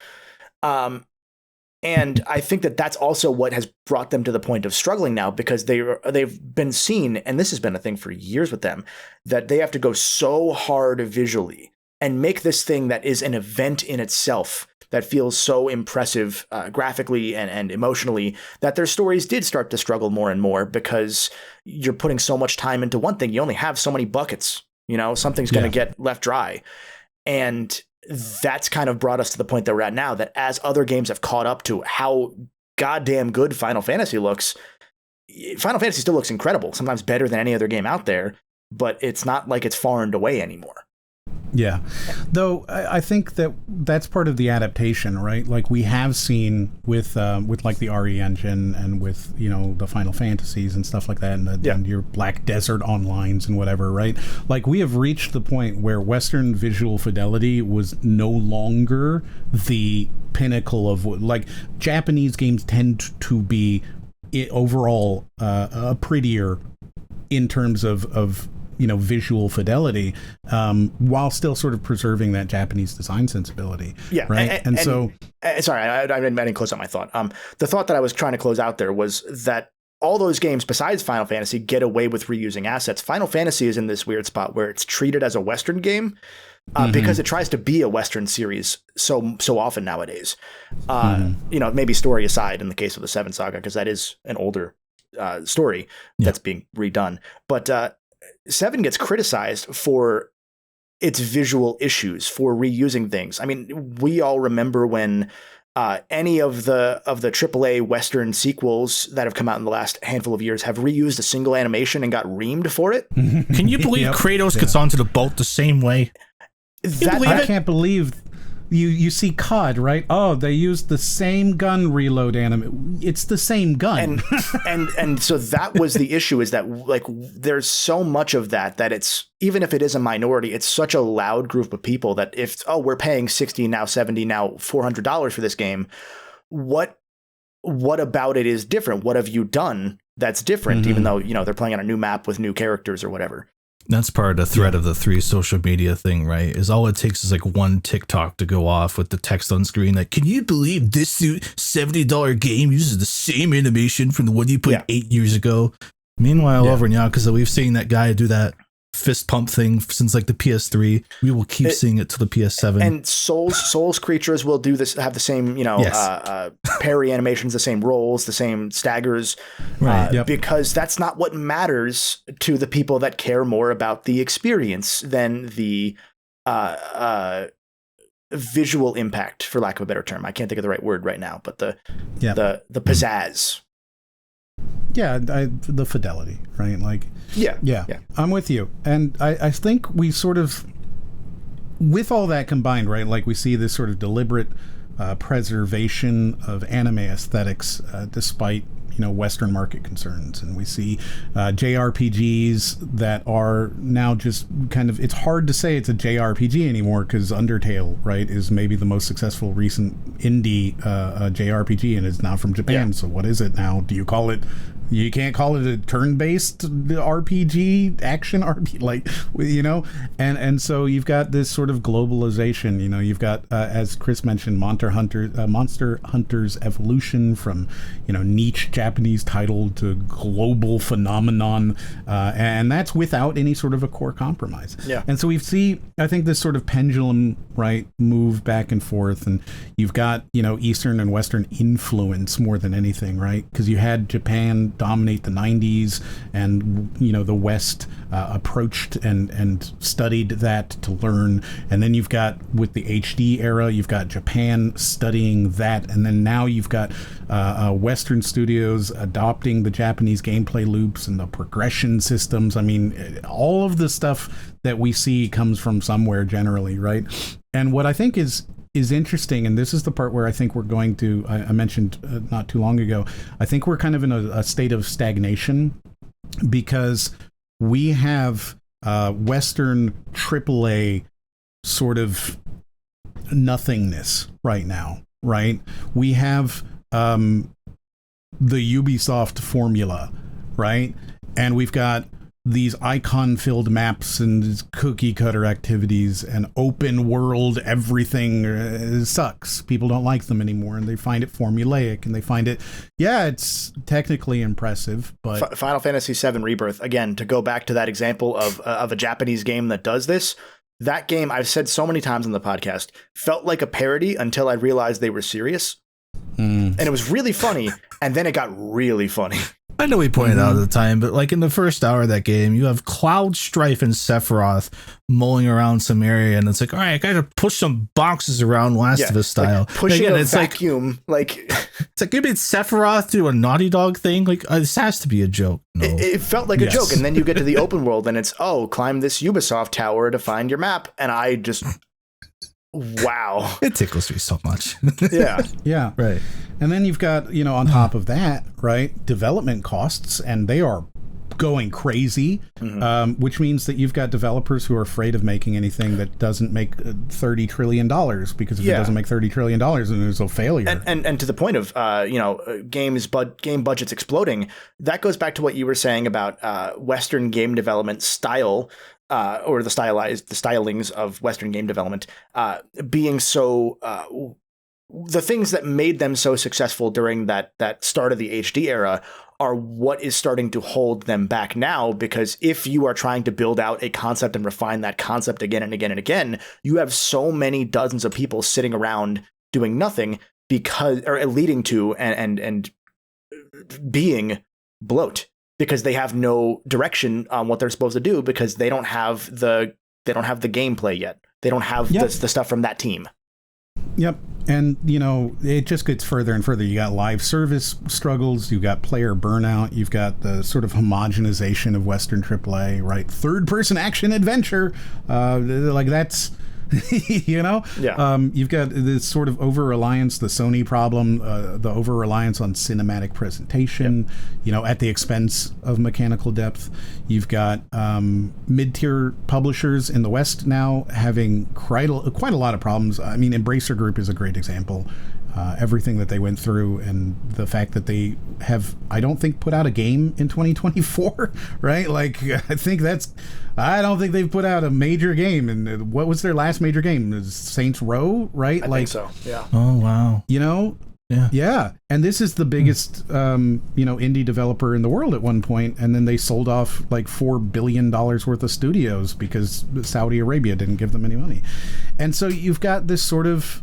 and I think that's also what has brought them to the point of struggling now, because they've been seen, and this has been a thing for years with them, that they have to go so hard visually and make this thing that is an event in itself that feels so impressive graphically and emotionally, that their stories did start to struggle more and more, because you're putting so much time into one thing. You only have so many buckets. Something's going to get left dry. And that's kind of brought us to the point that we're at now, that as other games have caught up to how goddamn good Final Fantasy looks, Final Fantasy still looks incredible, sometimes better than any other game out there, but it's not like it's far and away anymore. Yeah, though I think that's part of the adaptation, right? Like we have seen with like the RE engine and with the Final Fantasies and stuff like that, and your Black Desert Onlines and whatever, right? Like we have reached the point where Western visual fidelity was no longer the pinnacle of like Japanese games tend to be overall prettier in terms of visual fidelity, while still sort of preserving that Japanese design sensibility. Yeah. Right. And so, sorry, I didn't close out my thought. The thought that I was trying to close out there was that all those games besides Final Fantasy get away with reusing assets. Final Fantasy is in this weird spot where it's treated as a Western game, because it tries to be a Western series so often nowadays. Maybe story aside in the case of the 7 saga, because that is an older story that's being redone. But 7 gets criticized for its visual issues, for reusing things. I mean, we all remember when any of the AAA Western sequels that have come out in the last handful of years have reused a single animation and got reamed for it. Can you believe Kratos gets onto the boat the same way? I can't believe you see COD, right? Oh, they used the same gun reload anime. It's the same gun. And so that was the issue, is that like there's so much of that it's, even if it is a minority, it's such a loud group of people that if, oh, we're paying $60, now $70, now $400 for this game, what about it is different? What have you done that's different, even though, they're playing on a new map with new characters or whatever? That's part of the threat of the 3 social media thing, right? Is all it takes is like one TikTok to go off with the text on screen. Like, can you believe this $70 game uses the same animation from the one you played 8 years ago? Meanwhile, over in Yakuza, we've seen that guy do that fist pump thing since like the PS3. We will keep seeing it to the PS7. And Souls creatures will do this, have the same, parry animations, the same rolls, the same staggers, because that's not what matters to the people that care more about the experience than the visual impact, for lack of a better term. I can't think of the right word right now, but the pizzazz. Yeah, the fidelity, right? Like, yeah, I'm with you. And I think we sort of, with all that combined, right, like we see this sort of deliberate preservation of anime aesthetics despite, Western market concerns. And we see JRPGs that are now just kind of, it's hard to say it's a JRPG anymore because Undertale, right, is maybe the most successful recent indie JRPG, and it's not from Japan. So what is it now? Do you call it? You can't call it a turn-based RPG, action RPG, like, and so you've got this sort of globalization. You've got, as Chris mentioned, Monster Hunter's evolution from, niche Japanese title to global phenomenon, and that's without any sort of a core compromise. Yeah. And so I think this sort of pendulum, right, move back and forth, and you've got, Eastern and Western influence more than anything, right? Because you had Japan dominate the 90s, and the West approached and studied that to learn, and then you've got, with the HD era, you've got Japan studying that, and then now you've got Western studios adopting the Japanese gameplay loops and the progression systems. I mean, all of the stuff that we see comes from somewhere generally, right? And what I think is interesting, and this is the part where I think we're going to, I mentioned not too long ago, I think we're kind of in a state of stagnation because we have Western AAA sort of nothingness right now, right? We have the Ubisoft formula, right? And we've got these icon-filled maps and cookie-cutter activities and open-world everything sucks. People don't like them anymore, and they find it formulaic, and they find it, it's technically impressive, but... Final Fantasy VII Rebirth, again, to go back to that example of a Japanese game that does this, that game, I've said so many times on the podcast, felt like a parody until I realized they were serious. And it was really funny, and then it got really funny. I know we pointed out at the time, but like in the first hour of that game, you have Cloud, Strife, and Sephiroth mulling around some area, and it's like, all right, I gotta push some boxes around Last of Us style. Like pushing a vacuum, it's like maybe it's Sephiroth do a Naughty Dog thing. Like, this has to be a joke. No. It felt like a joke, and then you get to the open world, and it's, climb this Ubisoft tower to find your map, and I just... Wow. It tickles me so much. Yeah. Right. And then you've got, on top of that, right, development costs, and they are going crazy, which means that you've got developers who are afraid of making anything that doesn't make $30 trillion, because if it doesn't make $30 trillion, then there's a failure. And to the point of, game budgets exploding, that goes back to what you were saying about Western game development style, or the stylings of Western game development being so the things that made them so successful during that start of the HD era are what is starting to hold them back now, because if you are trying to build out a concept and refine that concept again and again and again, you have so many dozens of people sitting around doing nothing leading to and being bloat, because they have no direction on what they're supposed to do, because they don't have the gameplay yet. They don't have the stuff from that team. Yep. And, it just gets further and further. You got live service struggles. You've got player burnout. You've got the sort of homogenization of Western AAA, right? Third-person action adventure. That's you know? Yeah. You've got this sort of over-reliance, the Sony problem, the over-reliance on cinematic presentation, you know, at the expense of mechanical depth. You've got mid-tier publishers in the West now having quite a lot of problems. I mean, Embracer Group is a great example. Everything that they went through and the fact that they have, I don't think, put out a game in 2024, right? Like, I don't think they've put out a major game. And what was their last major game? Saints Row, right? I think so, yeah. Oh, wow. You know? Yeah. Yeah. And this is the biggest, indie developer in the world at one point, and then they sold off like $4 billion worth of studios because Saudi Arabia didn't give them any money. And so you've got this sort of,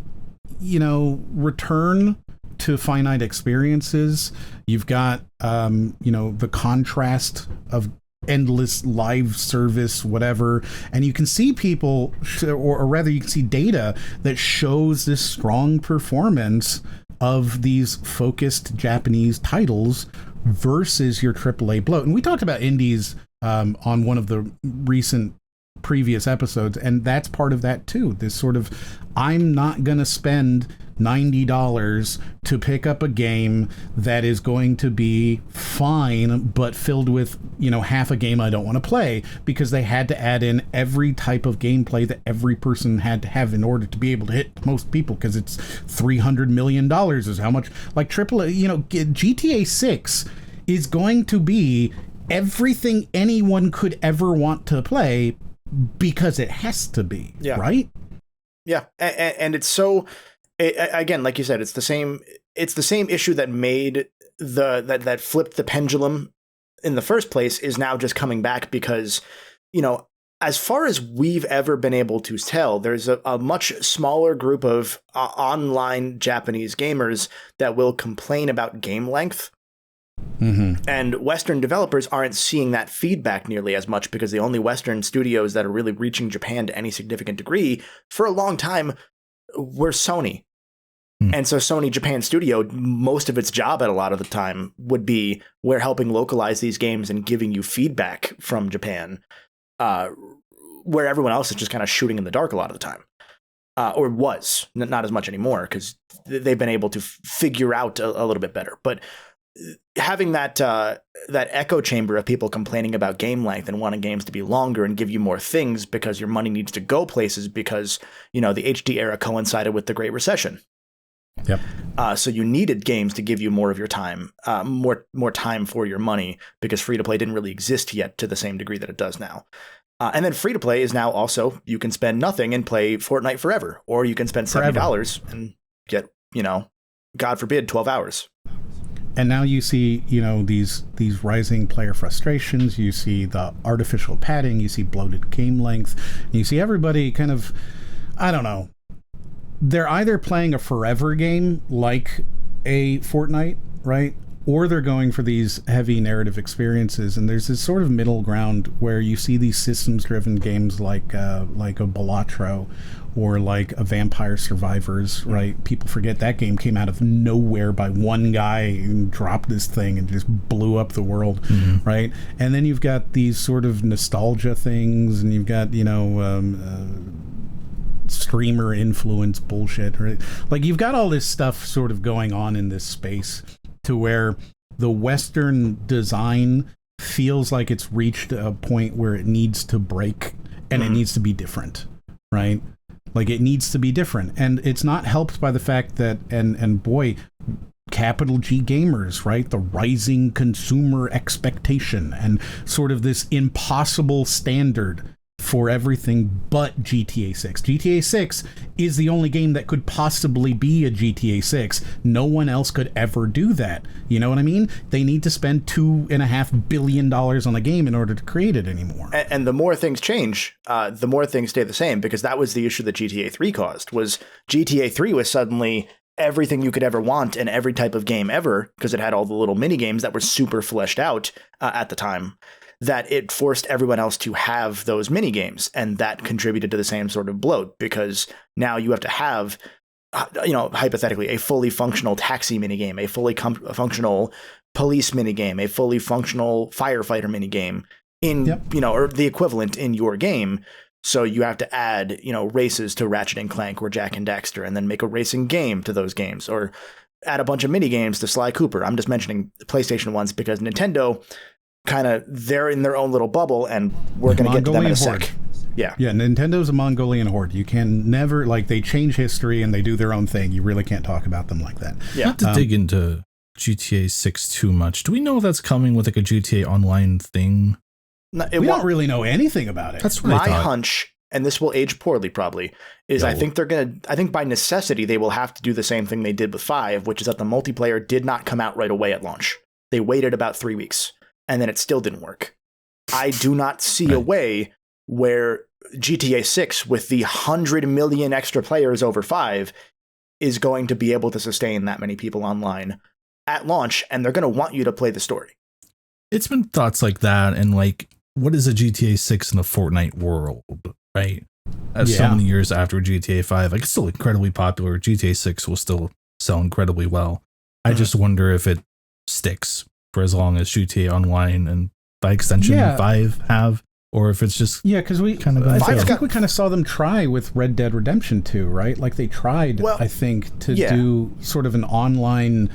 return to finite experiences. You've got, the contrast of endless live service, whatever. And you can see people, or rather you can see data that shows this strong performance of these focused Japanese titles versus your AAA bloat. And we talked about indies on one of the recent previous episodes, and that's part of that too. This sort of, I'm not going to spend $90 to pick up a game that is going to be fine, but filled with, half a game I don't want to play, because they had to add in every type of gameplay that every person had to have in order to be able to hit most people, because it's $300 million is how much, like AAA, GTA 6 is going to be everything anyone could ever want to play, because it has to be, right? Yeah, and it's so, again, like you said, it's the same issue that made that flipped the pendulum in the first place is now just coming back because, as far as we've ever been able to tell, there's a much smaller group of online Japanese gamers that will complain about game length. Mm-hmm. And Western developers aren't seeing that feedback nearly as much because the only Western studios that are really reaching Japan to any significant degree for a long time were Sony. And so Sony Japan Studio, most of its job at a lot of the time would be we're helping localize these games and giving you feedback from Japan, where everyone else is just kind of shooting in the dark a lot of the time. Or was, not as much anymore, because they've been able to figure out a little bit better. But having that echo chamber of people complaining about game length and wanting games to be longer and give you more things because your money needs to go places because, the HD era coincided with the Great Recession. Yep. So you needed games to give you more of your time, more time for your money, because free to play didn't really exist yet to the same degree that it does now. And then free to play is now also, you can spend nothing and play Fortnite forever, or you can spend $70 and get, God forbid, 12 hours. And now you see, these rising player frustrations. You see the artificial padding. You see bloated game length. You see everybody kind of, I don't know. They're either playing a forever game like a Fortnite, right? Or they're going for these heavy narrative experiences. And there's this sort of middle ground where you see these systems-driven games like a Balatro or like a Vampire Survivors, right? People forget that game came out of nowhere by one guy who dropped this thing and just blew up the world, right? And then you've got these sort of nostalgia things, and you've got, streamer influence bullshit, right? Like, you've got all this stuff sort of going on in this space to where the Western design feels like it's reached a point where it needs to break and it needs to be different, right? Like, it needs to be different. And it's not helped by the fact that, and boy, capital G gamers, right? The rising consumer expectation and sort of this impossible standard for everything but GTA 6. GTA 6 is the only game that could possibly be a GTA 6. No one else could ever do that. You know what I mean? They need to spend $2.5 billion on a game in order to create it anymore. And the more things change, the more things stay the same, because that was the issue that GTA 3 caused. Was GTA 3 was suddenly everything you could ever want in every type of game ever, because it had all the little mini games that were super fleshed out at the time, that it forced everyone else to have those mini games, and that contributed to the same sort of bloat, because now you have to have, hypothetically, a fully functional taxi mini game, a fully functional police mini game, a fully functional firefighter mini game in, or the equivalent in your game, So you have to add, races to Ratchet and Clank or Jak and Daxter, and then make a racing game to those games, or add a bunch of mini games to Sly Cooper. I'm just mentioning the PlayStation ones because Nintendo they're in their own little bubble, and we're going to get to them in a sec. Yeah. Yeah, Nintendo's a Mongolian horde. You can never, they change history and they do their own thing. You really can't talk about them like that. Yeah. Not to dig into GTA 6 too much. Do we know if that's coming with a GTA Online thing? No, we don't really know anything about it. That's what my hunch, and this will age poorly probably, is I think by necessity they will have to do the same thing they did with 5, which is that the multiplayer did not come out right away at launch. They waited about 3 weeks, and then it still didn't work. I do not see a way where GTA 6 with the 100 million extra players over 5 is going to be able to sustain that many people online at launch, and they're going to want you to play the story. It's been thoughts like that, and what is a GTA 6 in the Fortnite world, right? So many years after GTA 5, it's still incredibly popular. GTA 6 will still sell incredibly well. I just wonder if it sticks for as long as GTA Online and by extension 5 have, or if it's just because we kind of. I think we kind of saw them try with Red Dead Redemption 2, right? They tried, I think, to do sort of an online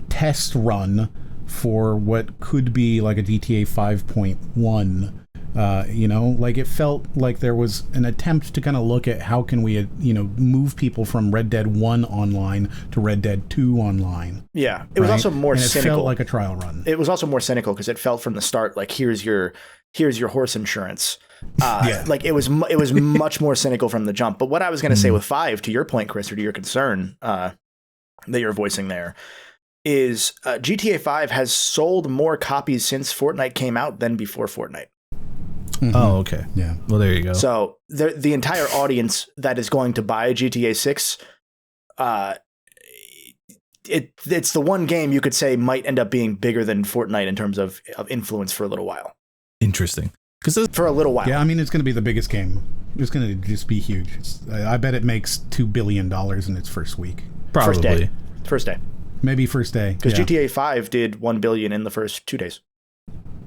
test run for what could be a GTA 5.1. It felt like there was an attempt to kind of look at how can we, move people from Red Dead 1 online to Red Dead 2 online. Yeah. It was also more cynical. It felt like a trial run. It was also more cynical because it felt from the start here's your horse insurance. It was much more cynical from the jump. But what I was going to say with 5, to your point, Chris, or to your concern that you're voicing there, is GTA 5 has sold more copies since Fortnite came out than before Fortnite. Mm-hmm. Oh, okay. Yeah. Well, there you go. So the entire audience that is going to buy GTA 6, it's the one game you could say might end up being bigger than Fortnite in terms of influence for a little while. Interesting. For a little while. Yeah, I mean, it's going to be the biggest game. It's going to just be huge. I bet it makes $2 billion in its first week. Probably. First day. Maybe first day. Because GTA 5 did $1 billion in the first 2 days.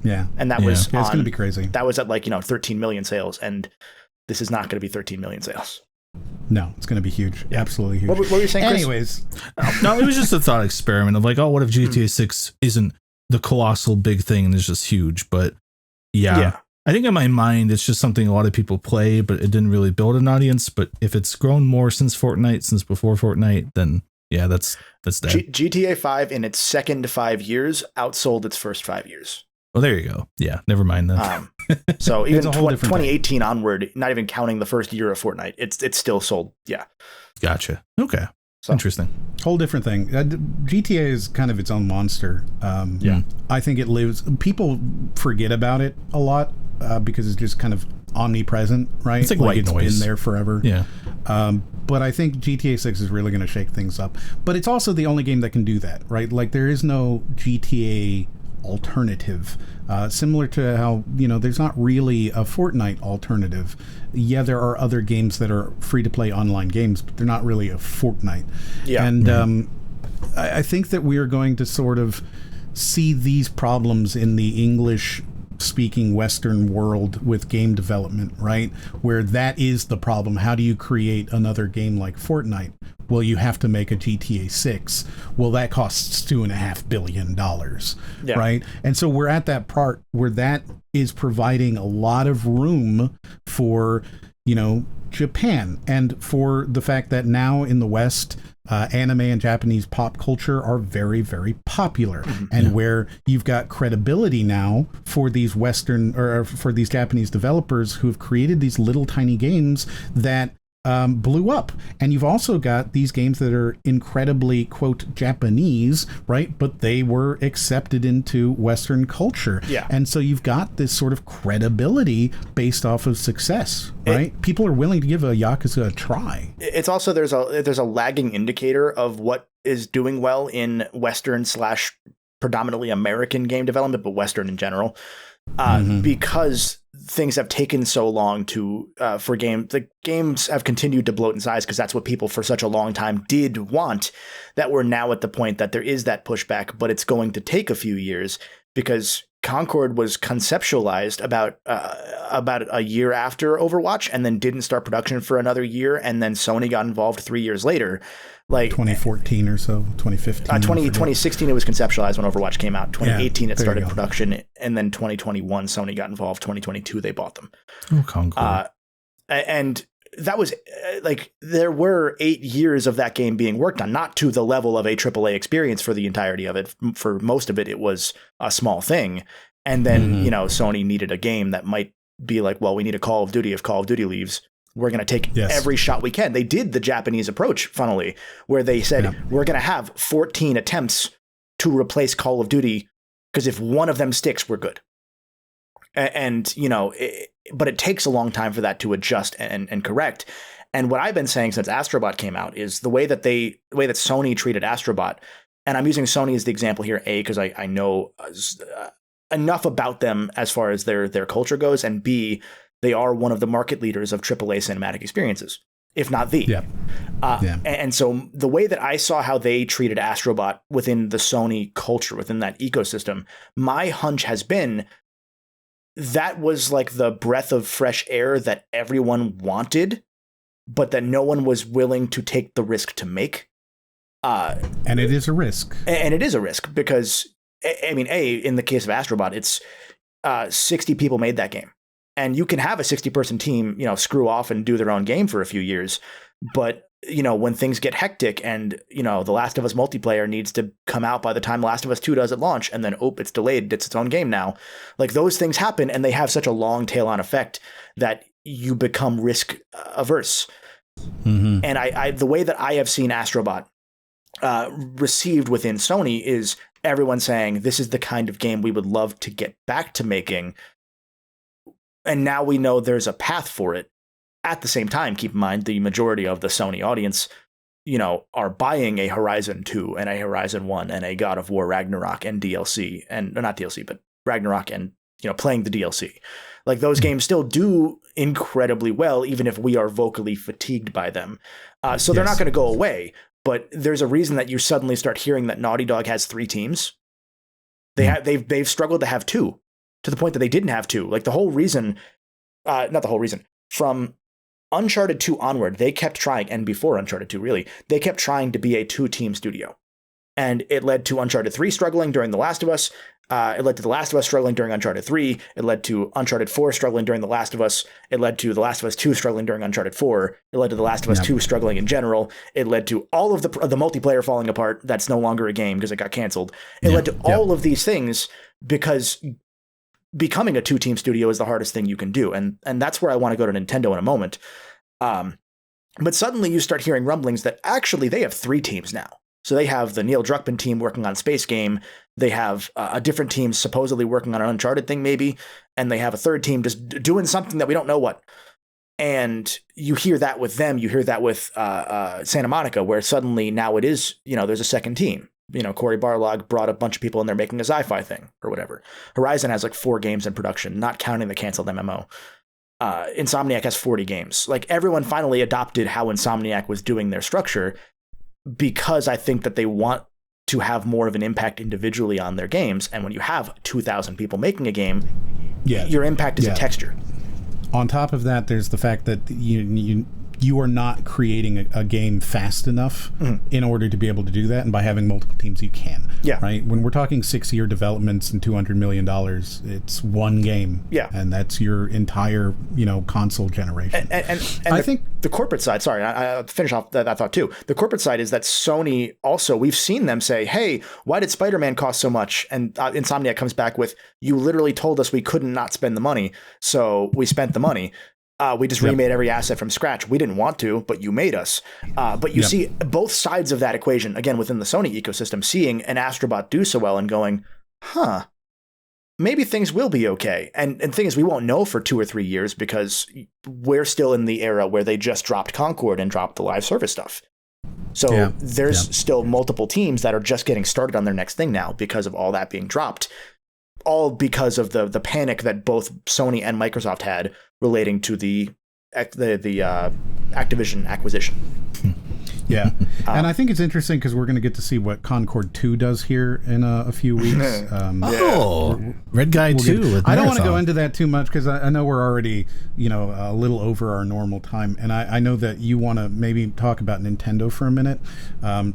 Yeah. And that was it's going to be crazy. That was at 13 million sales, and this is not going to be 13 million sales. No, it's going to be huge. Yeah. Absolutely huge. What were you saying, Chris? Anyways. No, it was just a thought experiment of what if GTA 6 isn't the colossal big thing and it's just huge? But yeah. I think in my mind, it's just something a lot of people play, but it didn't really build an audience. But if it's grown more since Fortnite, since before Fortnite, then that's dead. GTA 5 in its second 5 years outsold its first 5 years. Well, there you go. Yeah, never mind then. So even 2018 onward, not even counting the first year of Fortnite, it's still sold. Yeah. Gotcha. Okay. So, interesting. Whole different thing. GTA is kind of its own monster. I think it lives. People forget about it a lot because it's just kind of omnipresent, right? It's like white noise. Been there forever. Yeah. But I think GTA 6 is really going to shake things up. But it's also the only game that can do that, right? There is no GTA alternative, similar to how there's not really a Fortnite alternative. There are other games that are free to play online games, but they're not really a Fortnite. And I think that we are going to sort of see these problems in the English speaking Western world with game development, right? Where that is the problem. How do you create another game like Fortnite? Well, you have to make a GTA 6. Well, that costs $2.5 billion, right? And so we're at that part where that is providing a lot of room for, Japan, and for the fact that now in the West, anime and Japanese pop culture are very, very popular, and where you've got credibility now for these Western or for these Japanese developers who have created these little tiny games that blew up. And you've also got these games that are incredibly, quote, Japanese, right? But they were accepted into Western culture. Yeah. And so you've got this sort of credibility based off of success, right? People are willing to give a Yakuza a try. It's also, there's a lagging indicator of what is doing well in Western / predominantly American game development, but Western in general. Because things have taken so long for the games have continued to bloat in size because that's what people for such a long time did want, that we're now at the point that there is that pushback, but it's going to take a few years because Concord was conceptualized about a year after Overwatch, and then didn't start production for another year, and then Sony got involved 3 years later. Like 2014 or so, 2015. 2016 it was conceptualized when Overwatch came out. 2018 it started production, and then 2021 Sony got involved. 2022 they bought them. Oh, Concord. And that was like, there were 8 years of that game being worked on, not to the level of a AAA experience for the entirety of it. For most of it, it was a small thing. And then, Sony needed a game that might be like, well, we need a Call of Duty. If Call of Duty leaves, we're going to take every shot we can. They did the Japanese approach, funnily, where they said, we're going to have 14 attempts to replace Call of Duty, because if one of them sticks, we're good. And but it takes a long time for that to adjust and correct. And what I've been saying since Astro Bot came out is the way that Sony treated Astro Bot, and I'm using Sony as the example here, A, because I know enough about them as far as their culture goes, and B, they are one of the market leaders of AAA cinematic experiences, if not the. And so the way that I saw how they treated Astro Bot within the Sony culture, within that ecosystem, my hunch has been that was like the breath of fresh air that everyone wanted, but that no one was willing to take the risk to make. And it is a risk. And it is a risk because, I mean, in the case of Astro Bot, it's 60 people made that game. And you can have a 60-person team, screw off and do their own game for a few years. But, when things get hectic and, The Last of Us multiplayer needs to come out by the time Last of Us 2 does at launch, and then, it's delayed, it's its own game now. Like, those things happen, and they have such a long tail on effect that you become risk averse. Mm-hmm. And the way that I have seen Astro Bot received within Sony is everyone saying, this is the kind of game we would love to get back to making. And now we know there's a path for it. At the same time, keep in mind, the majority of the Sony audience, are buying a Horizon 2 and a Horizon 1 and a God of War Ragnarok and DLC, and not DLC, but Ragnarok, and, playing the DLC. Like, those games still do incredibly well, even if we are vocally fatigued by them. So they're not going to go away. But there's a reason that you suddenly start hearing that Naughty Dog has 3 teams. They've struggled to have 2, to the point that they didn't have 2. Like, the whole reason, not the whole reason, from Uncharted 2 onward, they kept trying, and before Uncharted 2 really, they kept trying to be a 2-team studio. And it led to Uncharted 3 struggling during The Last of Us. It led to The Last of Us struggling during Uncharted 3. It led to Uncharted 4 struggling during The Last of Us. It led to The Last of Us 2 struggling during Uncharted 4. It led to The Last of Us 2 struggling in general. It led to all of the multiplayer falling apart. That's no longer a game because it got canceled. It led to all of these things because becoming a 2-team studio is the hardest thing you can do. And that's where I want to go to Nintendo in a moment. But suddenly you start hearing rumblings that actually they have 3 teams now. So they have the Neil Druckmann team working on Space Game. They have a different team supposedly working on an Uncharted thing maybe. And they have a 3rd team just doing something that we don't know what. And you hear that with them. You hear that with Santa Monica, where suddenly now it is, there's a 2nd team. Cory Barlog brought a bunch of people and they're making a sci-fi thing or whatever. Horizon has like 4 games in production, not counting the canceled MMO. Insomniac has 40 games. Like, everyone finally adopted how Insomniac was doing their structure, because I think that they want to have more of an impact individually on their games. And when you have 2,000 people making a game, your impact is a texture. On top of that, there's the fact that you are not creating a game fast enough in order to be able to do that. And by having multiple teams, you can. Yeah. Right? When we're talking 6-year developments and $200 million, it's one game. Yeah. And that's your entire, console generation. And I think the corporate side, sorry, I'll finish off that thought too. The corporate side is that Sony also, we've seen them say, hey, why did Spider-Man cost so much? And Insomniac comes back with, you literally told us we couldn't not spend the money. So we spent the money. We just remade every asset from scratch. We didn't want to, but you made us. But you see both sides of that equation, again, within the Sony ecosystem, seeing an Astro Bot do so well and going, maybe things will be okay. And the thing is, we won't know for 2 or 3 years because we're still in the era where they just dropped Concord and dropped the live service stuff. So there's still multiple teams that are just getting started on their next thing now because of all that being dropped. All because of the panic that both Sony and Microsoft had relating to the Activision acquisition. Yeah. And I think it's interesting because we're going to get to see what Concord 2 does here in a few weeks. Red Guy 2. I don't want to go into that too much because I know we're already, a little over our normal time. And I know that you want to maybe talk about Nintendo for a minute.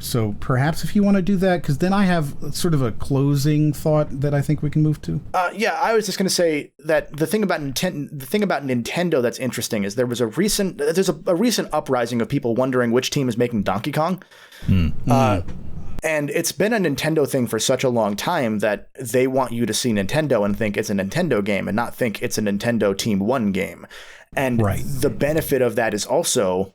So perhaps if you want to do that, because then I have sort of a closing thought that I think we can move to. I was just going to say that the thing about Nintendo that's interesting is there's a recent uprising of people wondering which team is making Donkey Kong. And it's been a Nintendo thing for such a long time that they want you to see Nintendo and think it's a Nintendo game and not think it's a Nintendo Team 1 game. And the benefit of that is also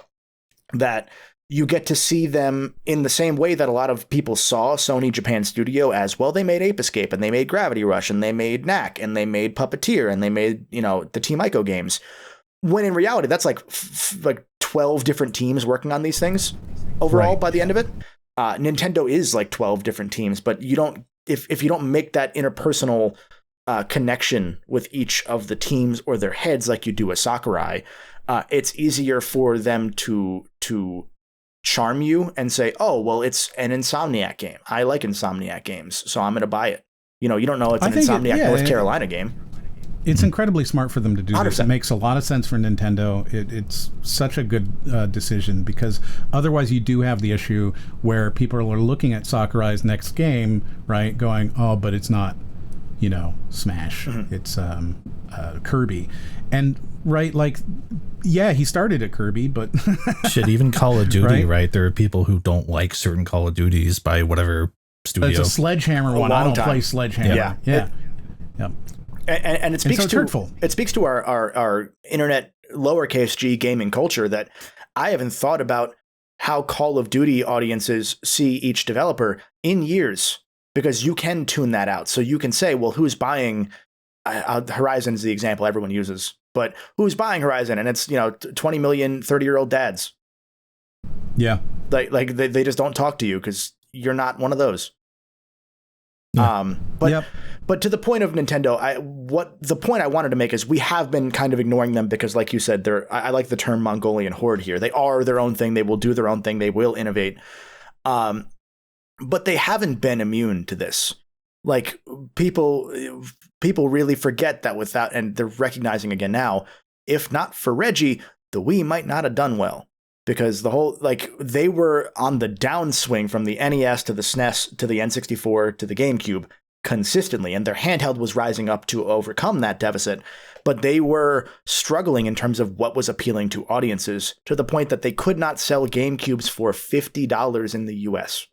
that you get to see them in the same way that a lot of people saw Sony Japan Studio as, well, they made Ape Escape and they made Gravity Rush and they made Knack and they made Puppeteer and they made, the Team Ico games. When in reality, that's like 12 different teams working on these things overall by the end of it. Nintendo is like 12 different teams, but you don't, if you don't make that interpersonal connection with each of the teams or their heads like you do with Sakurai, it's easier for them to charm you and say, oh, well, it's an Insomniac game. I like Insomniac games, so I'm going to buy it. You don't know it's an Insomniac North Carolina game. It's incredibly smart for them to do 100%. This. It makes a lot of sense for Nintendo. It's such a good decision because otherwise you do have the issue where people are looking at Sakurai's next game, right, going, oh, but it's not, Smash. Mm-hmm. It's Kirby. And, he started at Kirby, but... Shit, even Call of Duty, right? There are people who don't like certain Call of Duties by whatever studio. It's a Sledgehammer one. I don't play Sledgehammer. Yeah. And it speaks to our internet lowercase g gaming culture that I haven't thought about how Call of Duty audiences see each developer in years, because you can tune that out. So you can say, well, who's buying Horizon is the example everyone uses, but who's buying Horizon? And it's 20 million 30-year-old dads. Yeah, like they just don't talk to you because you're not one of those. Yeah. But to the point of Nintendo, the point I wanted to make is we have been kind of ignoring them because, like you said, I like the term Mongolian horde here. They are their own thing. They will do their own thing. They will innovate. But they haven't been immune to this. Like people really forget that without, and they're recognizing again now, if not for Reggie, the Wii might not have done well. Because they were on the downswing from the NES to the SNES to the N64 to the GameCube consistently, and their handheld was rising up to overcome that deficit. But they were struggling in terms of what was appealing to audiences, to the point that they could not sell GameCubes for $50 in the US.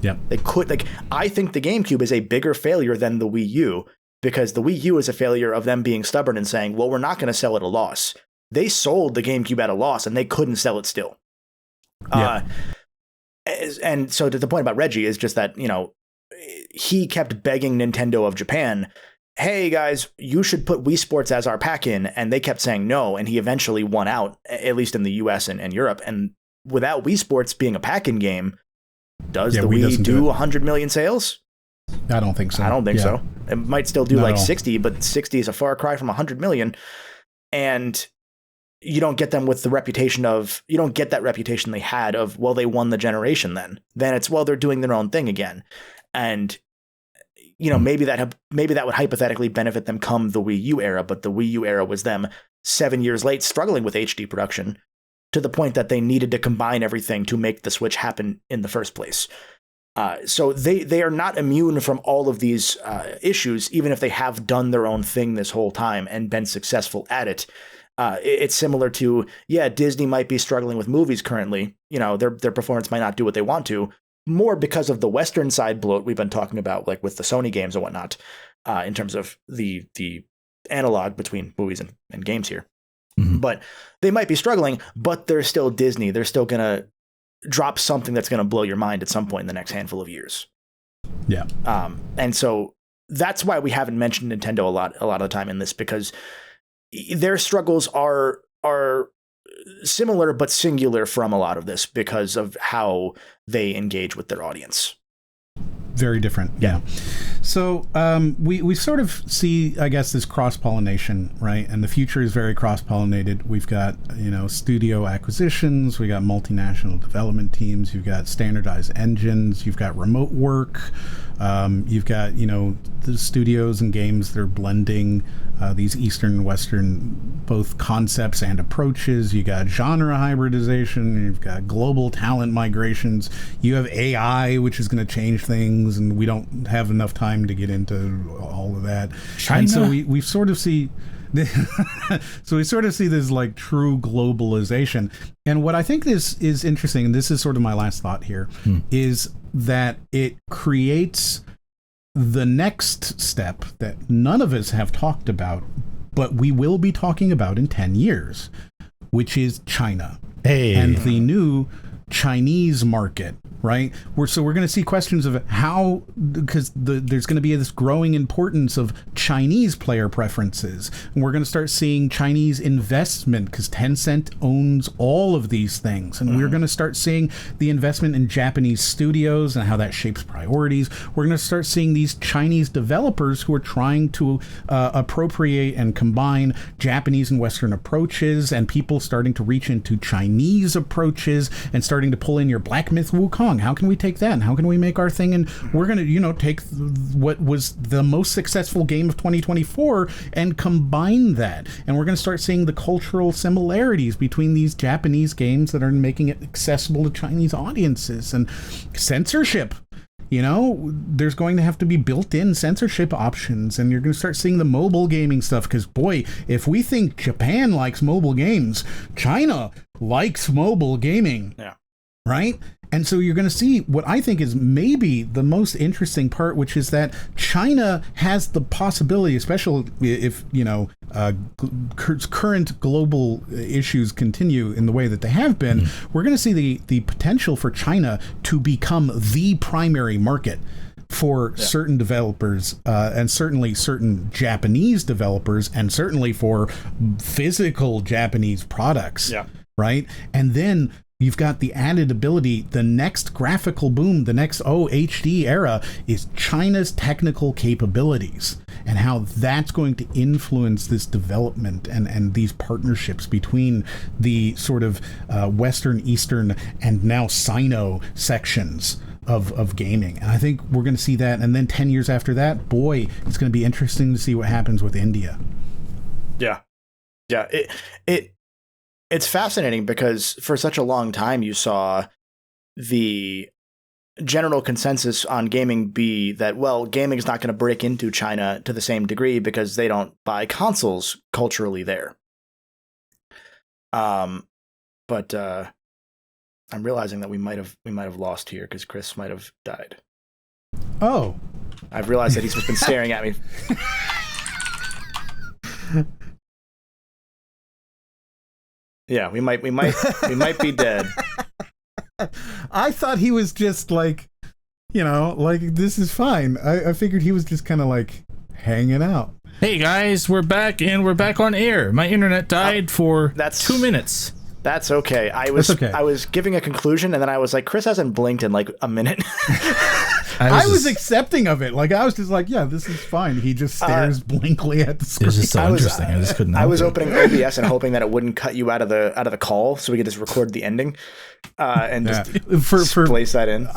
Yeah, they could. I think the GameCube is a bigger failure than the Wii U, because the Wii U is a failure of them being stubborn and saying, well, we're not going to sell at a loss. They sold the GameCube at a loss and they couldn't sell it still. Yeah. And so to the point about Reggie is just that, he kept begging Nintendo of Japan, hey guys, you should put Wii Sports as our pack-in. And they kept saying no. And he eventually won out, at least in the US and Europe. And without Wii Sports being a pack-in game, does the Wii do 100 million sales? I don't think so. I don't think so. It might still do 60, but 60 is a far cry from 100 million. And you don't get them with the reputation of, you don't get that reputation they had of, well, they won the generation then. Then it's, well, they're doing their own thing again. And, maybe that would hypothetically benefit them come the Wii U era, but the Wii U era was them 7 years late struggling with HD production to the point that they needed to combine everything to make the Switch happen in the first place. So they are not immune from all of these issues, even if they have done their own thing this whole time and been successful at it. It's similar to, Disney might be struggling with movies currently. Their performance might not do what they want to, more because of the Western side bloat we've been talking about, like with the Sony games and whatnot, in terms of the analog between movies and games here. Mm-hmm. But they might be struggling, but they're still Disney. They're still going to drop something that's going to blow your mind at some point in the next handful of years. Yeah. And so that's why we haven't mentioned Nintendo a lot of the time in this, because their struggles are similar but singular from a lot of this because of how they engage with their audience. Very different. Yeah. So we sort of see, I guess, this cross-pollination, right? And the future is very cross-pollinated. We've got, studio acquisitions. We got multinational development teams. You've got standardized engines. You've got remote work. You've got, the studios and games that are blending these Eastern and Western both concepts and approaches. You got genre hybridization. You've got global talent migrations. You have AI, which is going to change things, and we don't have enough time to get into all of that. China. And so we sort of see so we sort of see this like true globalization. And what I think is interesting, and this is sort of my last thought here, is that it creates the next step that none of us have talked about, but we will be talking about in 10 years, which is China. Hey. And the new Chinese market, right? We're going to see questions of how, because there's going to be this growing importance of Chinese player preferences. And we're going to start seeing Chinese investment because Tencent owns all of these things. And we're going to start seeing the investment in Japanese studios and how that shapes priorities. We're going to start seeing these Chinese developers who are trying to appropriate and combine Japanese and Western approaches, and people starting to reach into Chinese approaches and starting to pull in your Black Myth Wukong. How can we take that and how can we make our thing? And we're going to, take what was the most successful game of 2024 and combine that. And we're going to start seeing the cultural similarities between these Japanese games that are making it accessible to Chinese audiences. And censorship. There's going to have to be built-in censorship options, and you're going to start seeing the mobile gaming stuff, because, boy, if we think Japan likes mobile games, China likes mobile gaming. Yeah. Right? And so you're going to see what I think is maybe the most interesting part, which is that China has the possibility, especially if, current global issues continue in the way that they have been, we're going to see the potential for China to become the primary market for certain developers, and certainly certain Japanese developers, and certainly for physical Japanese products. Yeah. Right? And then you've got the added ability, the next graphical boom, the next HD era is China's technical capabilities and how that's going to influence this development and these partnerships between the sort of Western, Eastern, and now Sino sections of gaming. And I think we're going to see that. And then 10 years after that, boy, it's going to be interesting to see what happens with India. Yeah. Yeah. It's fascinating because for such a long time you saw the general consensus on gaming be that, well, gaming is not going to break into China to the same degree because they don't buy consoles culturally there. But I'm realizing that we might have lost here because Chris might have died. Oh, I've realized that he's just been staring at me. Yeah, we might be dead. I thought he was just like, this is fine. I figured he was just kind of like hanging out. Hey guys, we're back and we're back on air. My internet died for 2 minutes. That's okay. I was giving a conclusion and then I was like, Chris hasn't blinked in like a minute. I was accepting of it. Like I was just like, yeah, this is fine. He just stares blankly at the screen. It was just so interesting. I just couldn't. I was opening OBS and hoping that it wouldn't cut you out of the call, so we could just record the ending and just place that in.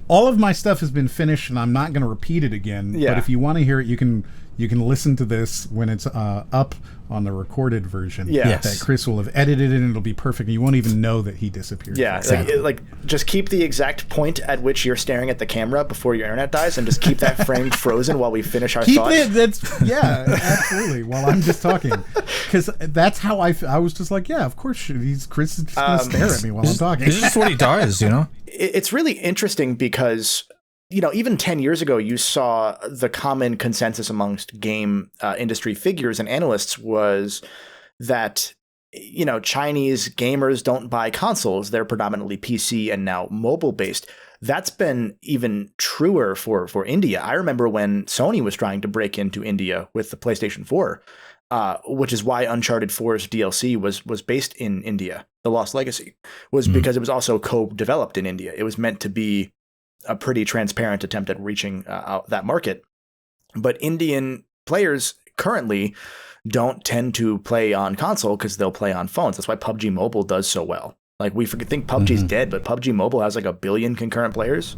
All of my stuff has been finished, and I'm not going to repeat it again. Yeah. But if you want to hear it, you can listen to this when it's up on the recorded version. Yeah. Yes. That Chris will have edited it, and it'll be perfect. You won't even know that he disappeared. Yeah. Exactly. Like just keep the exact point at which you're staring at the camera before your internet dies, and just keep that frame frozen while we finish our thoughts. Yeah, absolutely. While I'm just talking, because that's how I was just like, yeah, of course, Chris is just going to stare at me while I'm talking. This is just what he does, It's really interesting because, even 10 years ago, you saw the common consensus amongst game industry figures and analysts was that, Chinese gamers don't buy consoles. They're predominantly PC and now mobile based. That's been even truer for India. I remember when Sony was trying to break into India with the PlayStation 4, which is why Uncharted 4's DLC was based in India. The Lost Legacy was because it was also co-developed in India. It was meant to be a pretty transparent attempt at reaching out that market. But Indian players currently don't tend to play on console because they'll play on phones. That's why PUBG Mobile does so well. Like we think PUBG's dead, but PUBG Mobile has like 1 billion concurrent players.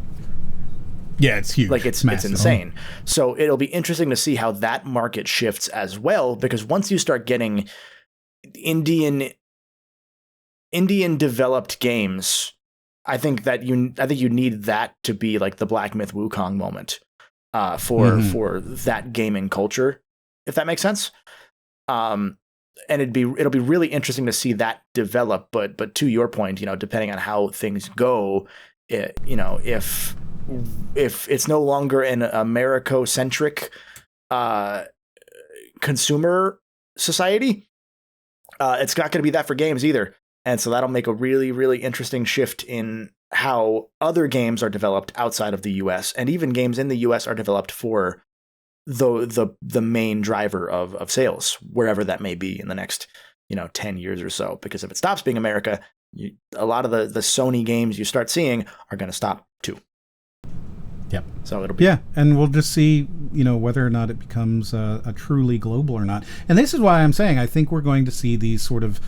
Yeah, it's huge. Like it's insane. So it'll be interesting to see how that market shifts as well, because once you start getting Indian developed games, I think you need that to be like the Black Myth Wukong moment for that gaming culture, if that makes sense. And it'll be really interesting to see that develop. But to your point, depending on how things go, if it's no longer an Americo-centric consumer society, it's not going to be that for games either. And so that'll make a really, really interesting shift in how other games are developed outside of the US, and even games in the US are developed for the main driver of sales, wherever that may be in the next 10 years or so. Because if it stops being America, a lot of the Sony games you start seeing are going to stop too. Yep. So it'll be and we'll just see whether or not it becomes a truly global or not. And this is why I'm saying I think we're going to see these sort of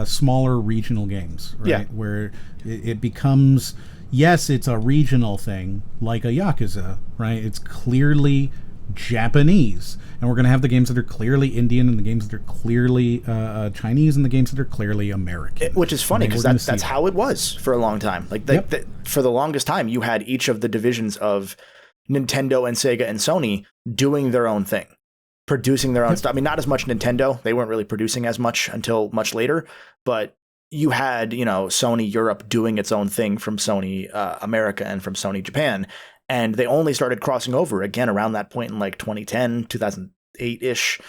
smaller regional games, right? Where it becomes, yes, it's a regional thing like a Yakuza, right? It's clearly Japanese, and we're going to have the games that are clearly Indian, and the games that are clearly Chinese, and the games that are clearly American. Which is funny because that's how it was for a long time. Like for the longest time, you had each of the divisions of Nintendo and Sega and Sony doing their own thing, producing their own stuff. I mean, not as much Nintendo; they weren't really producing as much until much later. But you had Sony Europe doing its own thing from Sony America and from Sony Japan. And they only started crossing over again around that point in like 2010, 2008-ish,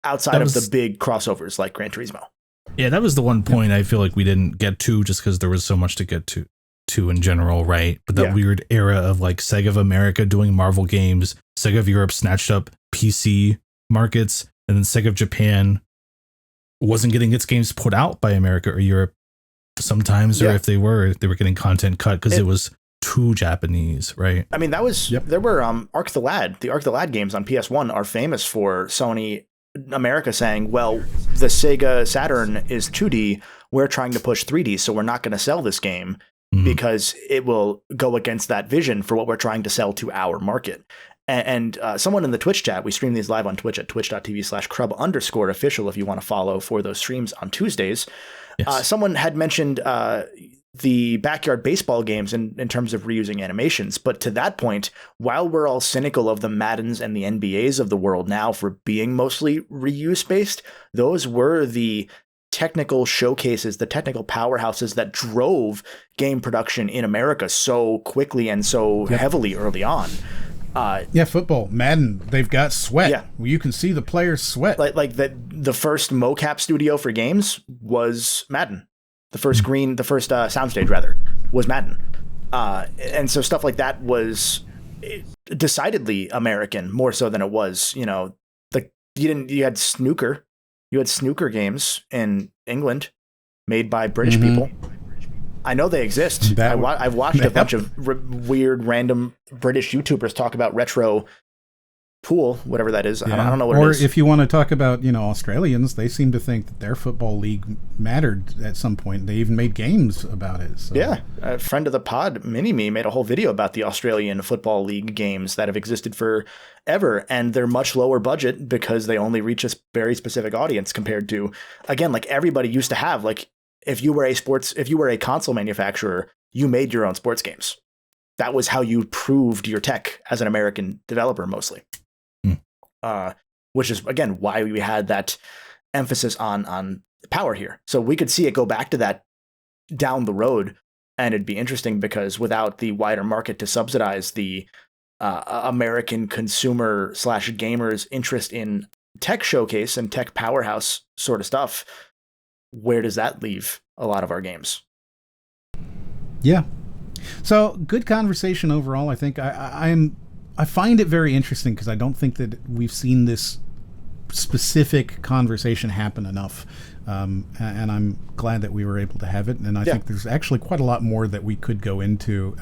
outside of the big crossovers like Gran Turismo. Yeah, that was the one point I feel like we didn't get to just because there was so much to get to in general, right? But that weird era of like Sega of America doing Marvel games, Sega of Europe snatched up PC markets, and then Sega of Japan wasn't getting its games put out by America or Europe sometimes, or if they were getting content cut because it was too Japanese, right? I mean, that was there were Arc the Lad games on PS1 are famous for Sony America saying, well, the Sega Saturn is 2D, we're trying to push 3D, so we're not going to sell this game because it will go against that vision for what we're trying to sell to our market. And someone in the Twitch chat, we stream these live on Twitch at twitch.tv/crub_official if you want to follow for those streams on Tuesdays. Yes. Someone had mentioned the backyard baseball games in terms of reusing animations. But to that point, while we're all cynical of the Maddens and the NBAs of the world now for being mostly reuse-based, those were the technical showcases, the technical powerhouses that drove game production in America so quickly and so heavily early on. Football, Madden, they've got sweat. Yeah. You can see the players sweat. Like the first mocap studio for games was Madden. The first soundstage rather was Madden. And so stuff like that was decidedly American more so than it was, you had snooker. You had snooker games in England made by British people. I know they exist. I've watched a bunch of weird, random British YouTubers talk about retro pool, whatever that is. I don't know what it is. Or if you want to talk about, Australians, they seem to think that their football league mattered at some point. They even made games about it. So. Yeah. A friend of the pod, Minimme, made a whole video about the Australian Football League games that have existed forever. And they're much lower budget because they only reach a very specific audience compared to, again, like everybody used to have, like, if you were a console manufacturer, you made your own sports games. That was how you proved your tech as an American developer, mostly. Which is, again, why we had that emphasis on power here. So we could see it go back to that down the road, and it'd be interesting because without the wider market to subsidize the American consumer / gamers interest in tech showcase and tech powerhouse sort of stuff, where does that leave a lot of our games? Yeah. So good conversation overall. I think I find it very interesting because I don't think that we've seen this specific conversation happen enough. And I'm glad that we were able to have it. And I think there's actually quite a lot more that we could go into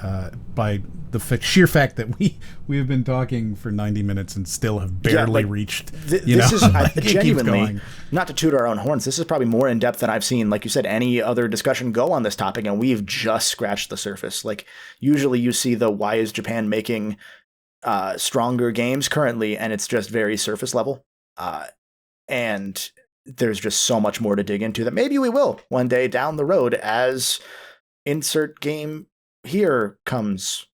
by the sheer fact that we have been talking for 90 minutes and still have barely reached. This is genuinely, not to toot our own horns, this is probably more in depth than I've seen, like you said, any other discussion go on this topic. And we've just scratched the surface. Like usually you see the why is Japan making stronger games currently, and it's just very surface level. And there's just so much more to dig into that maybe we will one day down the road as insert game here comes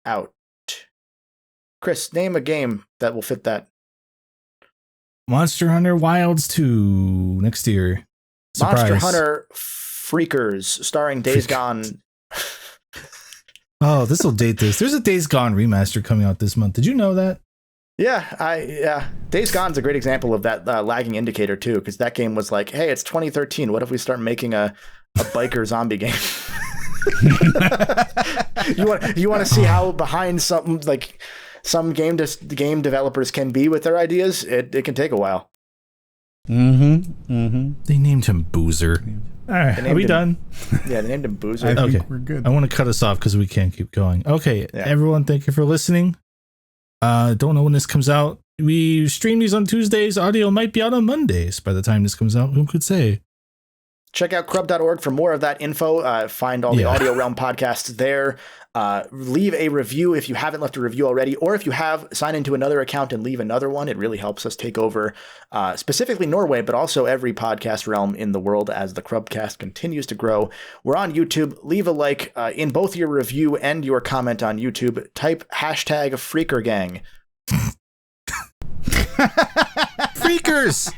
out. Chris, name a game that will fit that. Monster Hunter Wilds 2 next year. Surprise. Monster Hunter Freakers starring Days Gone. Oh, this will date this. There's a Days Gone remaster coming out this month. Did you know that? Yeah, Days Gone's a great example of that lagging indicator too, because that game was like, hey, it's 2013. What if we start making a biker zombie game? you want to see how behind something like some game developers can be with their ideas? It can take a while. They named him Boozer. All right, are we done? Yeah, they named him Boozer. Okay, we're good. I want to cut us off because we can't keep going. Okay, everyone, thank you for listening. Don't know when this comes out. We stream these on Tuesdays. Audio might be out on Mondays by the time this comes out. Who could say? Check out crub.org for more of that info. Find all the Audio Realm podcasts there. Leave a review if you haven't left a review already, or if you have, sign into another account and leave another one. It really helps us take over specifically Norway, but also every podcast realm in the world as the CRUBCAST continues to grow. We're on YouTube. Leave a like in both your review and your comment on YouTube. Type hashtag FreakerGang. Freakers!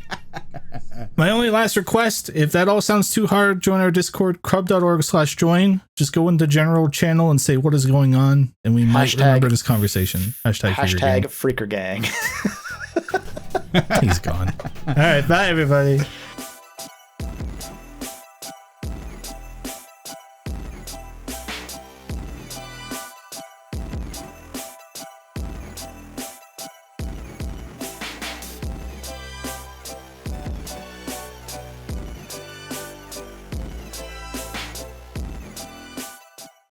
My only last request, if that all sounds too hard, join our Discord, crub.org/join. Just go into the general channel and say what is going on, and we might remember this conversation. Hashtag FreakerGang. He's gone. All right, bye, everybody.